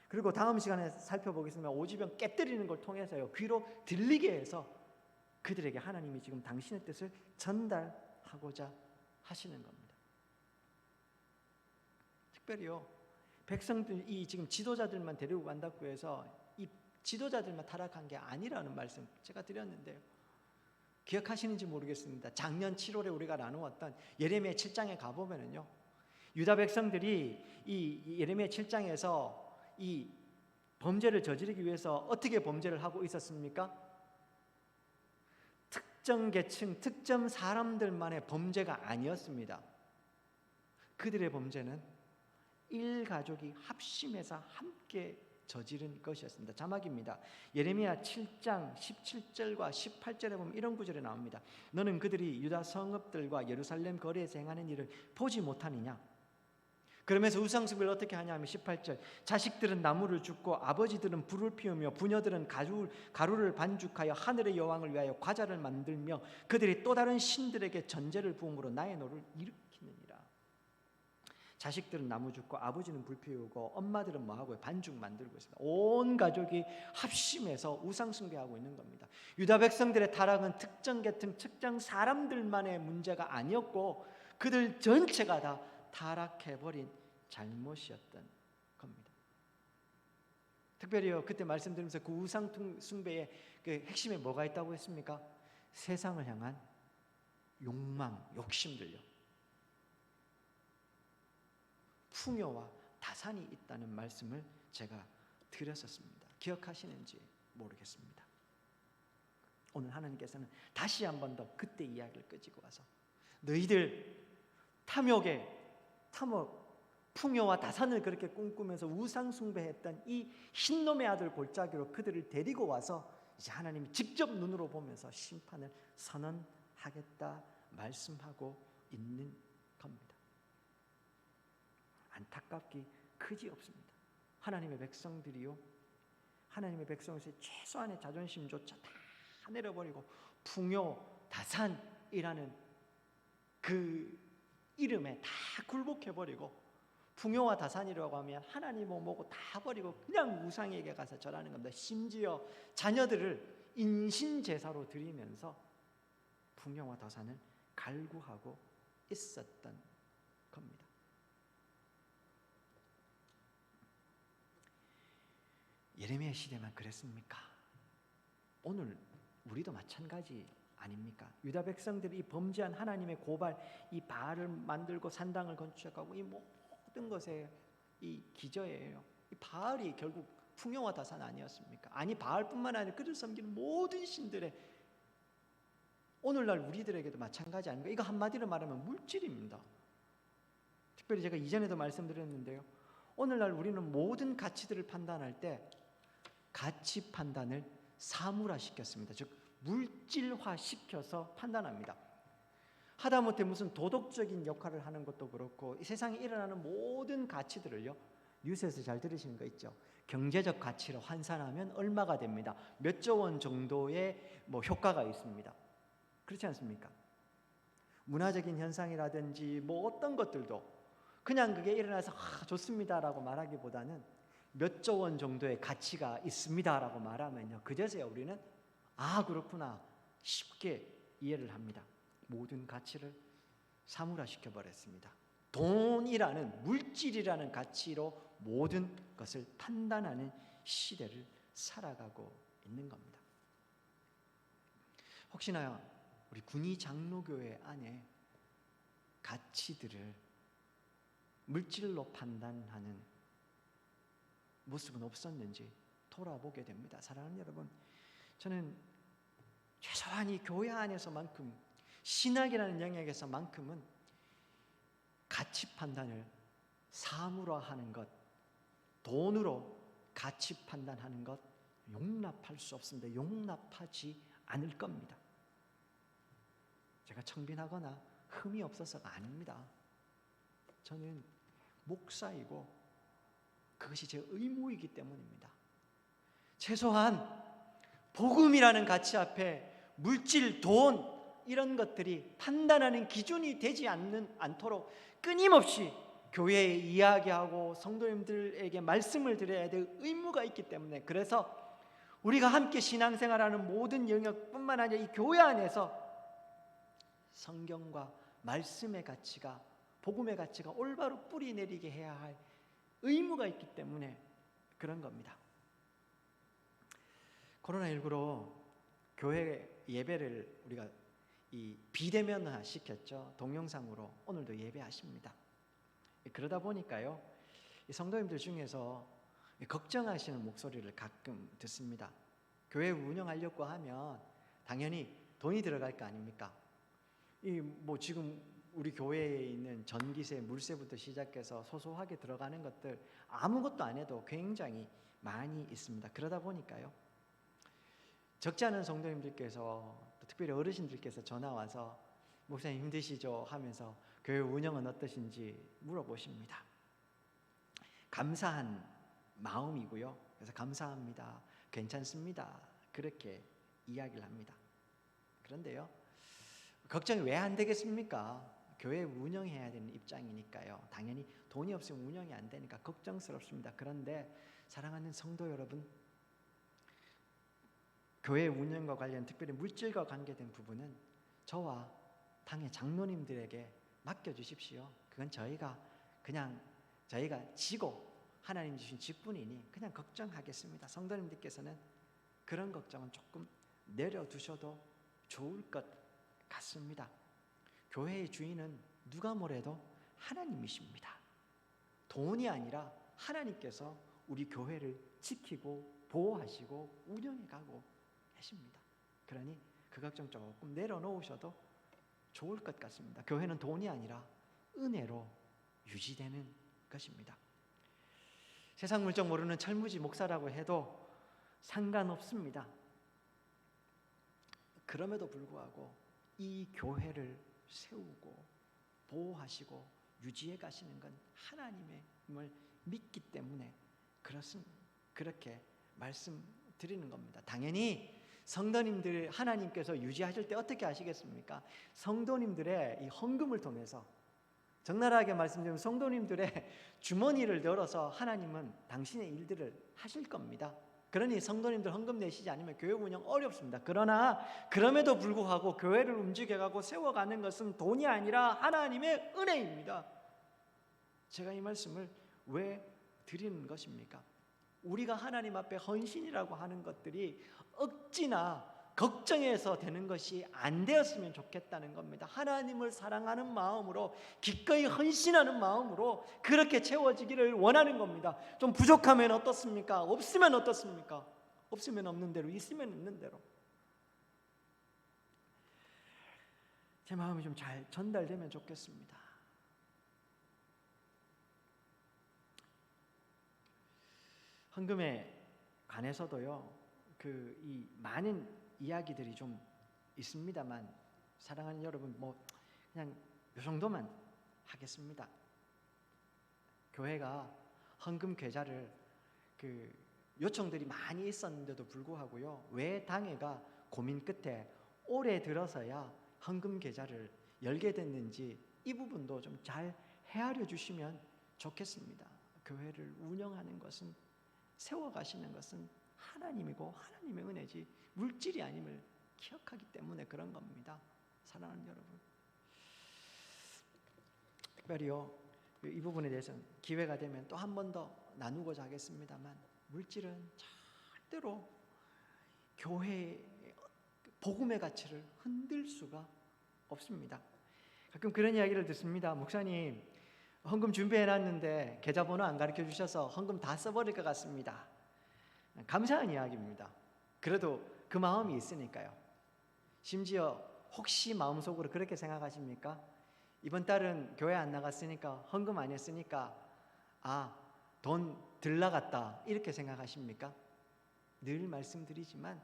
그리고 다음 시간에 살펴보겠습니다. 오지병 깨뜨리는 걸 통해서요, 귀로 들리게 해서 그들에게 하나님이 지금 당신의 뜻을 전달하고자 하시는 겁니다. 특별히요, 백성들이 지금 지도자들만 데리고 간다고 해서 이 지도자들만 타락한 게 아니라는 말씀 제가 드렸는데요, 기억하시는지 모르겠습니다. 작년 7월에 우리가 나누었던 예레미야 7장에 가보면은요, 유다 백성들이 이 예레미야 7장에서 이 범죄를 저지르기 위해서 어떻게 범죄를 하고 있었습니까? 특정 계층, 특정 사람들만의 범죄가 아니었습니다. 그들의 범죄는 일가족이 합심해서 함께 저지른 것이었습니다. 자막입니다. 예레미야 7장 17절과 18절에 보면 이런 구절이 나옵니다. 너는 그들이 유다 성읍들과 예루살렘 거리에서 행하는 일을 보지 못하느냐? 그러면서 우상숭배를 어떻게 하냐 하면 18절, 자식들은 나무를 줍고 아버지들은 불을 피우며 부녀들은 가루를 반죽하여 하늘의 여왕을 위하여 과자를 만들며 그들이 또 다른 신들에게 전제를 부음으로 나의 노를 일으키느니라. 자식들은 나무 줍고 아버지는 불 피우고 엄마들은 뭐하고 반죽 만들고 있습니다. 온 가족이 합심해서 우상숭배하고 있는 겁니다. 유다 백성들의 타락은 특정 계층, 특정 사람들만의 문제가 아니었고 그들 전체가 다 타락해버린 잘못이었던 겁니다. 특별히요, 그때 말씀드리면서 그 우상숭배의 그 핵심에 뭐가 있다고 했습니까? 세상을 향한 욕망, 욕심들요, 풍요와 다산이 있다는 말씀을 제가 드렸었습니다. 기억하시는지 모르겠습니다. 오늘 하나님께서는 다시 한 번 더 그때 이야기를 끄지고 와서 너희들 탐욕, 풍요와 다산을 그렇게 꿈꾸면서 우상숭배했던 이 흰놈의 아들 골짜기로 그들을 데리고 와서 이제 하나님이 직접 눈으로 보면서 심판을 선언하겠다 말씀하고 있는 겁니다. 안타깝기 그지없습니다. 하나님의 백성들이요, 하나님의 백성에서 최소한의 자존심조차 다 내려버리고 풍요, 다산이라는 그 이름에 다 굴복해버리고, 풍요와 다산이라고 하면 하나님 뭐고 다 버리고 그냥 우상에게 가서 절하는 겁니다. 심지어 자녀들을 인신제사로 드리면서 풍요와 다산을 갈구하고 있었던 겁니다. 예레미야 시대만 그랬습니까? 오늘 우리도 마찬가지 아닙니까? 유다 백성들이 이 범죄한 하나님의 고발, 이 바알을 만들고 산당을 건축하고 이 모든 것에 이 기저예요. 이 바알이 결국 풍요와 다산 아니었습니까? 아니, 바알뿐만 아니라 그를 섬기는 모든 신들의, 오늘날 우리들에게도 마찬가지 아닙니까? 이거 한마디로 말하면 물질입니다. 특별히 제가 이전에도 말씀드렸는데요, 오늘날 우리는 모든 가치들을 판단할 때 가치 판단을 사물화시켰습니다. 즉 물질화시켜서 판단합니다. 하다못해 무슨 도덕적인 역할을 하는 것도 그렇고, 이 세상에 일어나는 모든 가치들을요, 뉴스에서 잘 들으시는 거 있죠? 경제적 가치로 환산하면 얼마가 됩니다. 몇 조 원 정도의 효과가 있습니다. 그렇지 않습니까? 문화적인 현상이라든지 어떤 것들도 그냥 그게 일어나서 좋습니다라고 말하기보다는 몇 조 원 정도의 가치가 있습니다라고 말하면요, 그제서야 우리는 그렇구나 쉽게 이해를 합니다. 모든 가치를 사물화시켜 버렸습니다. 돈이라는, 물질이라는 가치로 모든 것을 판단하는 시대를 살아가고 있는 겁니다. 혹시나 우리 군위 장로교회 안에 가치들을 물질로 판단하는 모습은 없었는지 돌아보게 됩니다. 사랑하는 여러분, 저는 최소한 이 교회 안에서만큼, 신학이라는 영역에서만큼은 가치 판단을 사물화하는 것, 돈으로 가치 판단하는 것 용납할 수 없습니다. 용납하지 않을 겁니다. 제가 청빈하거나 흠이 없어서가 아닙니다. 저는 목사이고 그것이 제 의무이기 때문입니다. 최소한 복음이라는 가치 앞에 물질, 돈 이런 것들이 판단하는 기준이 되지 않도록 끊임없이 교회에 이야기하고 성도님들에게 말씀을 드려야 될 의무가 있기 때문에, 그래서 우리가 함께 신앙생활하는 모든 영역뿐만 아니라 이 교회 안에서 성경과 말씀의 가치가, 복음의 가치가 올바로 뿌리 내리게 해야 할 의무가 있기 때문에 그런 겁니다. 코로나19로 교회 예배를 우리가 이 비대면화 시켰죠. 동영상으로 오늘도 예배하십니다. 그러다 보니까요, 성도님들 중에서 걱정하시는 목소리를 가끔 듣습니다. 교회 운영하려고 하면 당연히 돈이 들어갈 거 아닙니까? 뭐 지금 우리 교회에 있는 전기세, 물세부터 시작해서 소소하게 들어가는 것들 아무것도 안 해도 굉장히 많이 있습니다. 그러다 보니까요, 적지 않은 성도님들께서, 또 특별히 어르신들께서 전화 와서 목사님 힘드시죠? 하면서 교회 운영은 어떠신지 물어보십니다. 감사한 마음이고요. 그래서 감사합니다, 괜찮습니다, 그렇게 이야기를 합니다. 그런데요, 걱정이 왜 안 되겠습니까? 교회 운영해야 되는 입장이니까요. 당연히 돈이 없으면 운영이 안 되니까 걱정스럽습니다. 그런데 사랑하는 성도 여러분, 교회 운영과 관련, 특별히 물질과 관계된 부분은 저와 당의 장로님들에게 맡겨주십시오. 그건 저희가 지고 하나님 주신 직분이니 그냥 걱정하겠습니다. 성도님들께서는 그런 걱정은 조금 내려두셔도 좋을 것 같습니다. 교회의 주인은 누가 뭐래도 하나님이십니다. 돈이 아니라 하나님께서 우리 교회를 지키고 보호하시고 운영해가고 계십니다. 그러니 그 걱정 조금 내려놓으셔도 좋을 것 같습니다. 교회는 돈이 아니라 은혜로 유지되는 것입니다. 세상 물정 모르는 철무지 목사라고 해도 상관없습니다. 그럼에도 불구하고 이 교회를 세우고 보호하시고 유지해 가시는 건 하나님을 믿기 때문에 그렇게 말씀드리는 겁니다. 당연히 성도님들 하나님께서 유지하실 때 어떻게 하시겠습니까? 성도님들의 이 헌금을 통해서, 적나라하게 말씀드리면 성도님들의 주머니를 열어서 하나님은 당신의 일들을 하실 겁니다. 그러니 성도님들 헌금 내시지 않으면 교회 운영 어렵습니다. 그러나 그럼에도 불구하고 교회를 움직여가고 세워가는 것은 돈이 아니라 하나님의 은혜입니다. 제가 이 말씀을 왜 드리는 것입니까? 우리가 하나님 앞에 헌신이라고 하는 것들이 억지나 걱정해서 되는 것이 안 되었으면 좋겠다는 겁니다. 하나님을 사랑하는 마음으로, 기꺼이 헌신하는 마음으로 그렇게 채워지기를 원하는 겁니다. 좀 부족하면 어떻습니까? 없으면 어떻습니까? 없으면 없는 대로, 있으면 있는 대로. 제 마음이 좀 잘 전달되면 좋겠습니다. 헌금에 관해서도요, 이 많은 이야기들이 좀 있습니다만, 사랑하는 여러분, 그냥 이 정도만 하겠습니다. 교회가 헌금 계좌를 요청들이 많이 있었는데도 불구하고요, 왜 당회가 고민 끝에 올해 들어서야 헌금 계좌를 열게 됐는지 이 부분도 좀 잘 헤아려 주시면 좋겠습니다. 교회를 운영하는 것은, 세워가시는 것은 하나님이고 하나님의 은혜지 물질이 아님을 기억하기 때문에 그런 겁니다. 사랑하는 여러분, 특별히요, 이 부분에 대해서는 기회가 되면 또 한 번 더 나누고자 하겠습니다만, 물질은 절대로 교회의 복음의 가치를 흔들 수가 없습니다. 가끔 그런 이야기를 듣습니다. 목사님, 헌금 준비해놨는데 계좌번호 안 가르쳐 주셔서 헌금 다 써버릴 것 같습니다. 감사한 이야기입니다. 그래도 그 마음이 있으니까요. 심지어 혹시 마음속으로 그렇게 생각하십니까? 이번 달은 교회 안 나갔으니까, 헌금 안 했으니까 돈 덜 나갔다, 이렇게 생각하십니까? 늘 말씀드리지만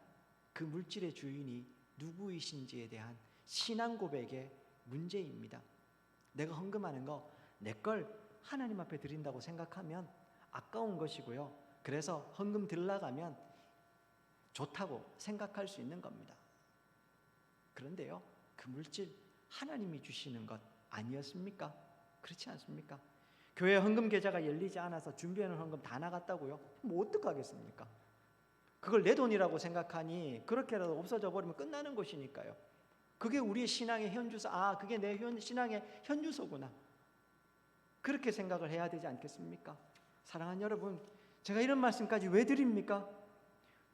그 물질의 주인이 누구이신지에 대한 신앙 고백의 문제입니다. 내가 헌금하는 거 내 걸 하나님 앞에 드린다고 생각하면 아까운 것이고요. 그래서 헌금 들라가면 좋다고 생각할 수 있는 겁니다. 그런데요, 그 물질 하나님이 주시는 것 아니었습니까? 그렇지 않습니까? 교회 헌금 계좌가 열리지 않아서 준비해놓은 헌금 다 나갔다고요? 뭐 어떡하겠습니까? 그걸 내 돈이라고 생각하니 그렇게라도 없어져 버리면 끝나는 것이니까요. 그게 우리의 신앙의 현주소, 그게 내 신앙의 현주소구나, 그렇게 생각을 해야 되지 않겠습니까? 사랑하는 여러분, 제가 이런 말씀까지 왜 드립니까?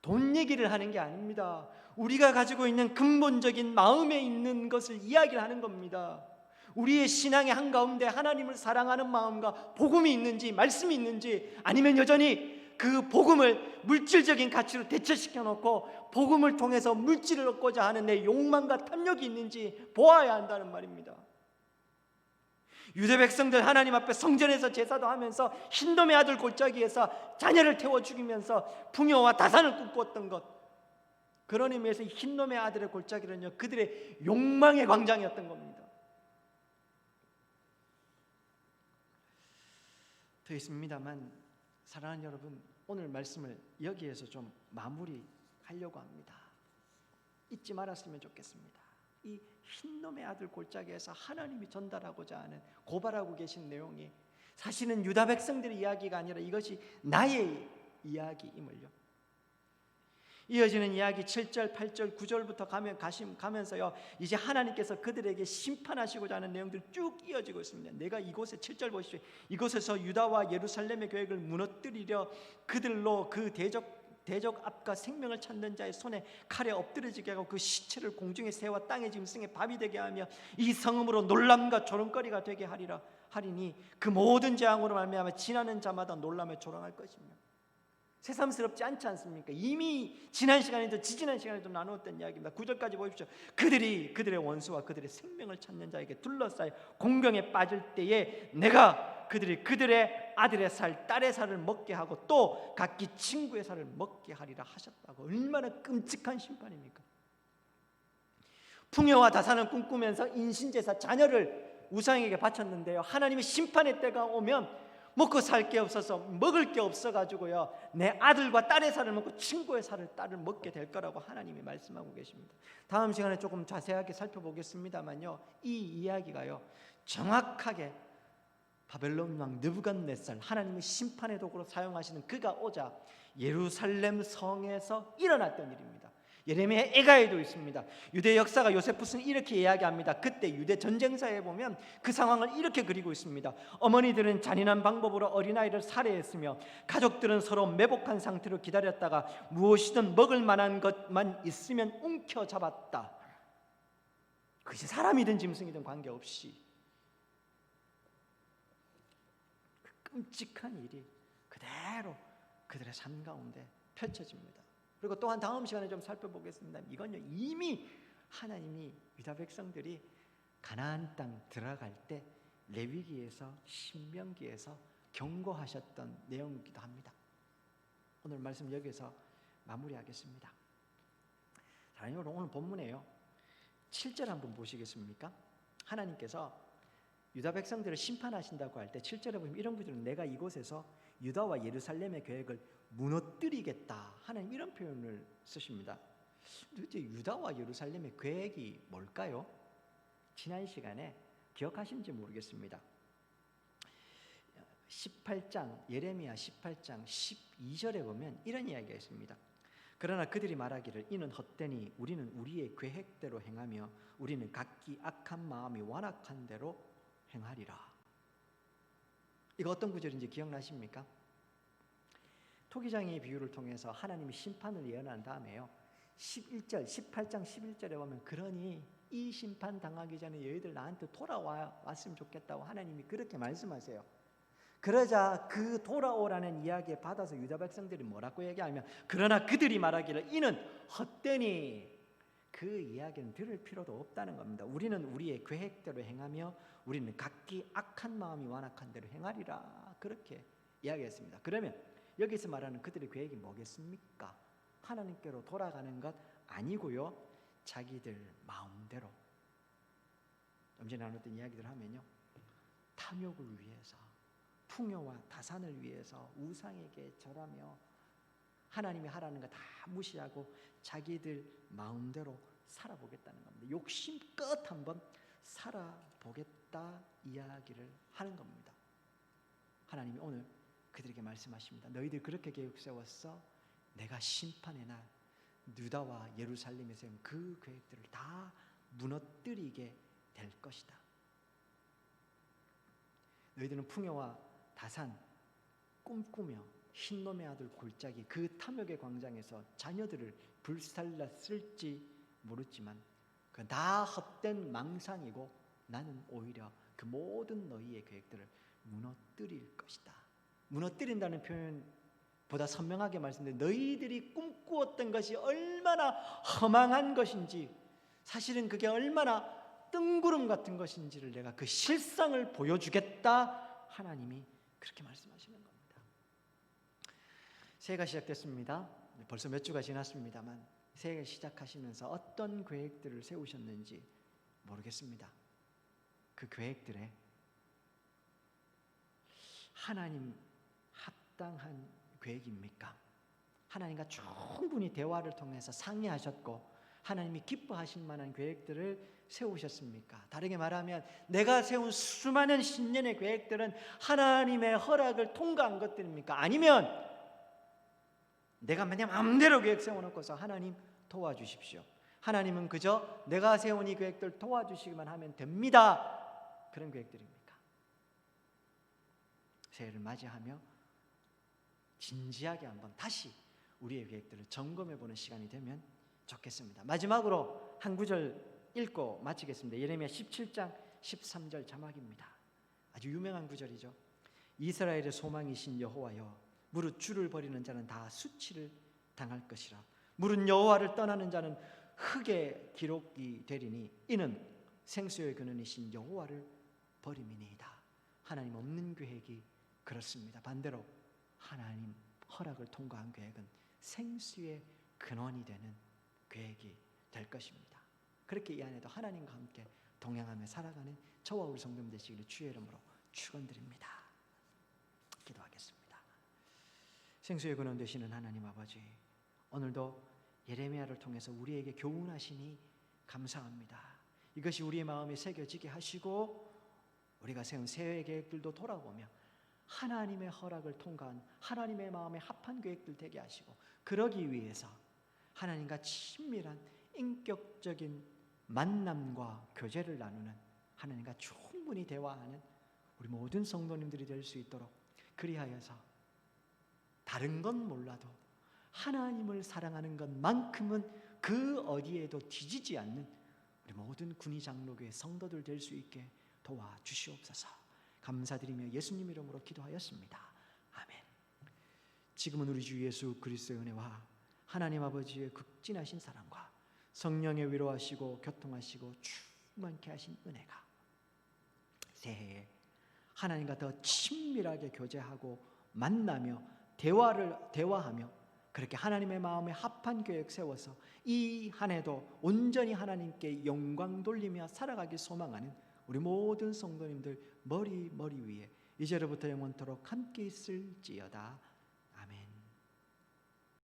돈 얘기를 하는 게 아닙니다. 우리가 가지고 있는 근본적인 마음에 있는 것을 이야기를 하는 겁니다. 우리의 신앙의 한가운데 하나님을 사랑하는 마음과 복음이 있는지, 말씀이 있는지, 아니면 여전히 그 복음을 물질적인 가치로 대체시켜 놓고 복음을 통해서 물질을 얻고자 하는 내 욕망과 탐욕이 있는지 보아야 한다는 말입니다. 유대 백성들 하나님 앞에 성전에서 제사도 하면서 흰돔의 아들 골짜기에서 자녀를 태워 죽이면서 풍요와 다산을 꿈꿨던 것, 그런 의미에서 흰돔의 아들의 골짜기는요, 그들의 욕망의 광장이었던 겁니다. 더 있습니다만 사랑하는 여러분, 오늘 말씀을 여기에서 좀 마무리하려고 합니다. 잊지 말았으면 좋겠습니다. 이 흰놈의 아들 골짜기에서 하나님이 전달하고자 하는, 고발하고 계신 내용이 사실은 유다 백성들의 이야기가 아니라 이것이 나의 이야기임을요, 이어지는 이야기 7절, 8절, 9절부터 가면서요, 이제 하나님께서 그들에게 심판하시고자 하는 내용들이 쭉 이어지고 있습니다. 내가 이곳에 7절 보십시오. 이곳에서 유다와 예루살렘의 계획을 무너뜨리려 그들로 그 대적 앞과 생명을 찾는 자의 손에 칼에 엎드려지게 하고 그 시체를 공중의 새와 땅의 짐승의 밥이 되게 하며 이 성음으로 놀람과 조롱거리가 되게 하리니 그 모든 재앙으로 말미암아 지나는 자마다 놀라며 조롱할 것이며. 새삼스럽지 않지 않습니까? 이미 지난 시간에도 지지난 시간에도 나누었던 이야기입니다. 9절까지 보십시오. 그들이 그들의 원수와 그들의 생명을 찾는 자에게 둘러싸여 공경에 빠질 때에 내가 그들의 아들의 살, 딸의 살을 먹게 하고 또 각기 친구의 살을 먹게 하리라 하셨다고. 얼마나 끔찍한 심판입니까? 풍요와 다산을 꿈꾸면서 인신제사, 자녀를 우상에게 바쳤는데요, 하나님의 심판의 때가 오면 먹고 살 게 없어서, 먹을 게 없어가지고요, 내 아들과 딸의 살을 먹고 친구의 딸을 먹게 될 거라고 하나님이 말씀하고 계십니다. 다음 시간에 조금 자세하게 살펴보겠습니다만요, 이 이야기가요 정확하게 바벨론 왕 느부갓네살, 하나님의 심판의 도구로 사용하시는 그가 오자 예루살렘 성에서 일어났던 일입니다. 예레미야 애가에도 있습니다. 유대 역사가 요세푸스는 이렇게 이야기합니다. 그때 유대 전쟁사에 보면 그 상황을 이렇게 그리고 있습니다. 어머니들은 잔인한 방법으로 어린아이를 살해했으며 가족들은 서로 매복한 상태로 기다렸다가 무엇이든 먹을 만한 것만 있으면 움켜잡았다. 그것이 사람이든 짐승이든 관계없이 그 끔찍한 일이 그대로 그들의 삶 가운데 펼쳐집니다. 그리고 또한 다음 시간에 좀 살펴보겠습니다. 이건요, 이미 하나님이 유다 백성들이 가나안 땅 들어갈 때 레위기에서 신명기에서 경고하셨던 내용이기도 합니다. 오늘 말씀 여기서 마무리하겠습니다. 자, 오늘 본문에요 7절 한번 보시겠습니까? 하나님께서 유다 백성들을 심판하신다고 할 때 7절에 보면 이런 구절은 내가 이곳에서 유다와 예루살렘의 계획을 무너뜨리겠다 하는 이런 표현을 쓰십니다. 도대체 유다와 예루살렘의 계획이 뭘까요? 지난 시간에 기억하신지 모르겠습니다. 18장, 예레미야 18장 12절에 보면 이런 이야기가 있습니다. 그러나 그들이 말하기를 이는 헛되니 우리는 우리의 계획대로 행하며 우리는 각기 악한 마음이 완악한 대로 행하리라. 이거 어떤 구절인지 기억나십니까? 토기장의 비유를 통해서 하나님이 심판을 예언한 다음에요, 11절, 18장 11절에 보면 그러니 이 심판 당하기 전에 너희들 나한테 돌아왔으면 좋겠다고 하나님이 그렇게 말씀하세요. 그러자 그 돌아오라는 이야기에 받아서 유다 백성들이 뭐라고 얘기하면 그러나 그들이 말하기를 이는 헛되니, 그 이야기는 들을 필요도 없다는 겁니다. 우리는 우리의 계획대로 행하며 우리는 각기 악한 마음이 완악한 대로 행하리라, 그렇게 이야기했습니다. 그러면 여기서 말하는 그들의 계획이 뭐겠습니까? 하나님께로 돌아가는 것 아니고요, 자기들 마음대로 전에 나눴던 이야기들 하면요, 탐욕을 위해서, 풍요와 다산을 위해서 우상에게 절하며 하나님이 하라는 거 다 무시하고 자기들 마음대로 살아보겠다는 겁니다. 욕심껏 한번 살아보겠다 이야기를 하는 겁니다. 하나님이 오늘 그들에게 말씀하십니다. 너희들 그렇게 계획 세웠어? 내가 심판의 날 유다와 예루살렘에 세운 그 계획들을 다 무너뜨리게 될 것이다. 너희들은 풍요와 다산 꿈꾸며 흰놈의 아들 골짜기 그 탐욕의 광장에서 자녀들을 불살랐을지 모르지만 그 다 헛된 망상이고 나는 오히려 그 모든 너희의 계획들을 무너뜨릴 것이다. 무너뜨린다는 표현보다 선명하게 말씀드린 너희들이 꿈꾸었던 것이 얼마나 허망한 것인지, 사실은 그게 얼마나 뜬구름 같은 것인지를 내가 그 실상을 보여주겠다. 하나님이 그렇게 말씀하시는 겁니다. 새해가 시작됐습니다. 벌써 몇 주가 지났습니다만 새해 시작하시면서 어떤 계획들을 세우셨는지 모르겠습니다. 그 계획들에 하나님 합당한 계획입니까? 하나님과 충분히 대화를 통해서 상의하셨고 하나님이 기뻐하실 만한 계획들을 세우셨습니까? 다르게 말하면 내가 세운 수많은 신년의 계획들은 하나님의 허락을 통과한 것들입니까? 아니면 내가 내 마음대로 계획 세워놓고서 하나님 도와주십시오, 하나님은 그저 내가 세운 이 계획들 도와주시기만 하면 됩니다, 그런 계획들입니까? 새해를 맞이하며 진지하게 한번 다시 우리의 계획들을 점검해보는 시간이 되면 좋겠습니다. 마지막으로 한 구절 읽고 마치겠습니다. 예레미야 17장 13절 자막입니다. 아주 유명한 구절이죠. 이스라엘의 소망이신 여호와여, 무릇 주를 버리는 자는 다 수치를 당할 것이라. 무릇 여호와를 떠나는 자는 흙의 기록이 되리니 이는 생수의 근원이신 여호와를 버림이니이다. 하나님 없는 계획이 그렇습니다. 반대로 하나님 허락을 통과한 계획은 생수의 근원이 되는 계획이 될 것입니다. 그렇게 이 안에도 하나님과 함께 동행하며 살아가는 저와 우리 성도님 되시기를 주의 이름으로 축원드립니다. 기도하겠습니다. 생수의 근원 되시는 하나님 아버지, 오늘도 예레미야를 통해서 우리에게 교훈하시니 감사합니다. 이것이 우리의 마음에 새겨지게 하시고 우리가 세운 새해 계획들도 돌아보며 하나님의 허락을 통과한 하나님의 마음에 합한 계획들 되게 하시고, 그러기 위해서 하나님과 친밀한 인격적인 만남과 교제를 나누는, 하나님과 충분히 대화하는 우리 모든 성도님들이 될 수 있도록, 그리하여서 다른 건 몰라도 하나님을 사랑하는 것만큼은 그 어디에도 뒤지지 않는 우리 모든 군위 장로교회 성도들 될 수 있게 도와주시옵소서. 감사드리며 예수님 이름으로 기도하였습니다. 아멘. 지금은 우리 주 예수 그리스도의 은혜와 하나님 아버지의 극진하신 사랑과 성령의 위로하시고 교통하시고 충만케 하신 은혜가 새해에 하나님과 더 친밀하게 교제하고 만나며 대화하며 그렇게 하나님의 마음에 합한 계획 세워서 이 한 해도 온전히 하나님께 영광 돌리며 살아가길 소망하는 우리 모든 성도님들 머리 위에 이제로부터 영원토록 함께 있을지어다.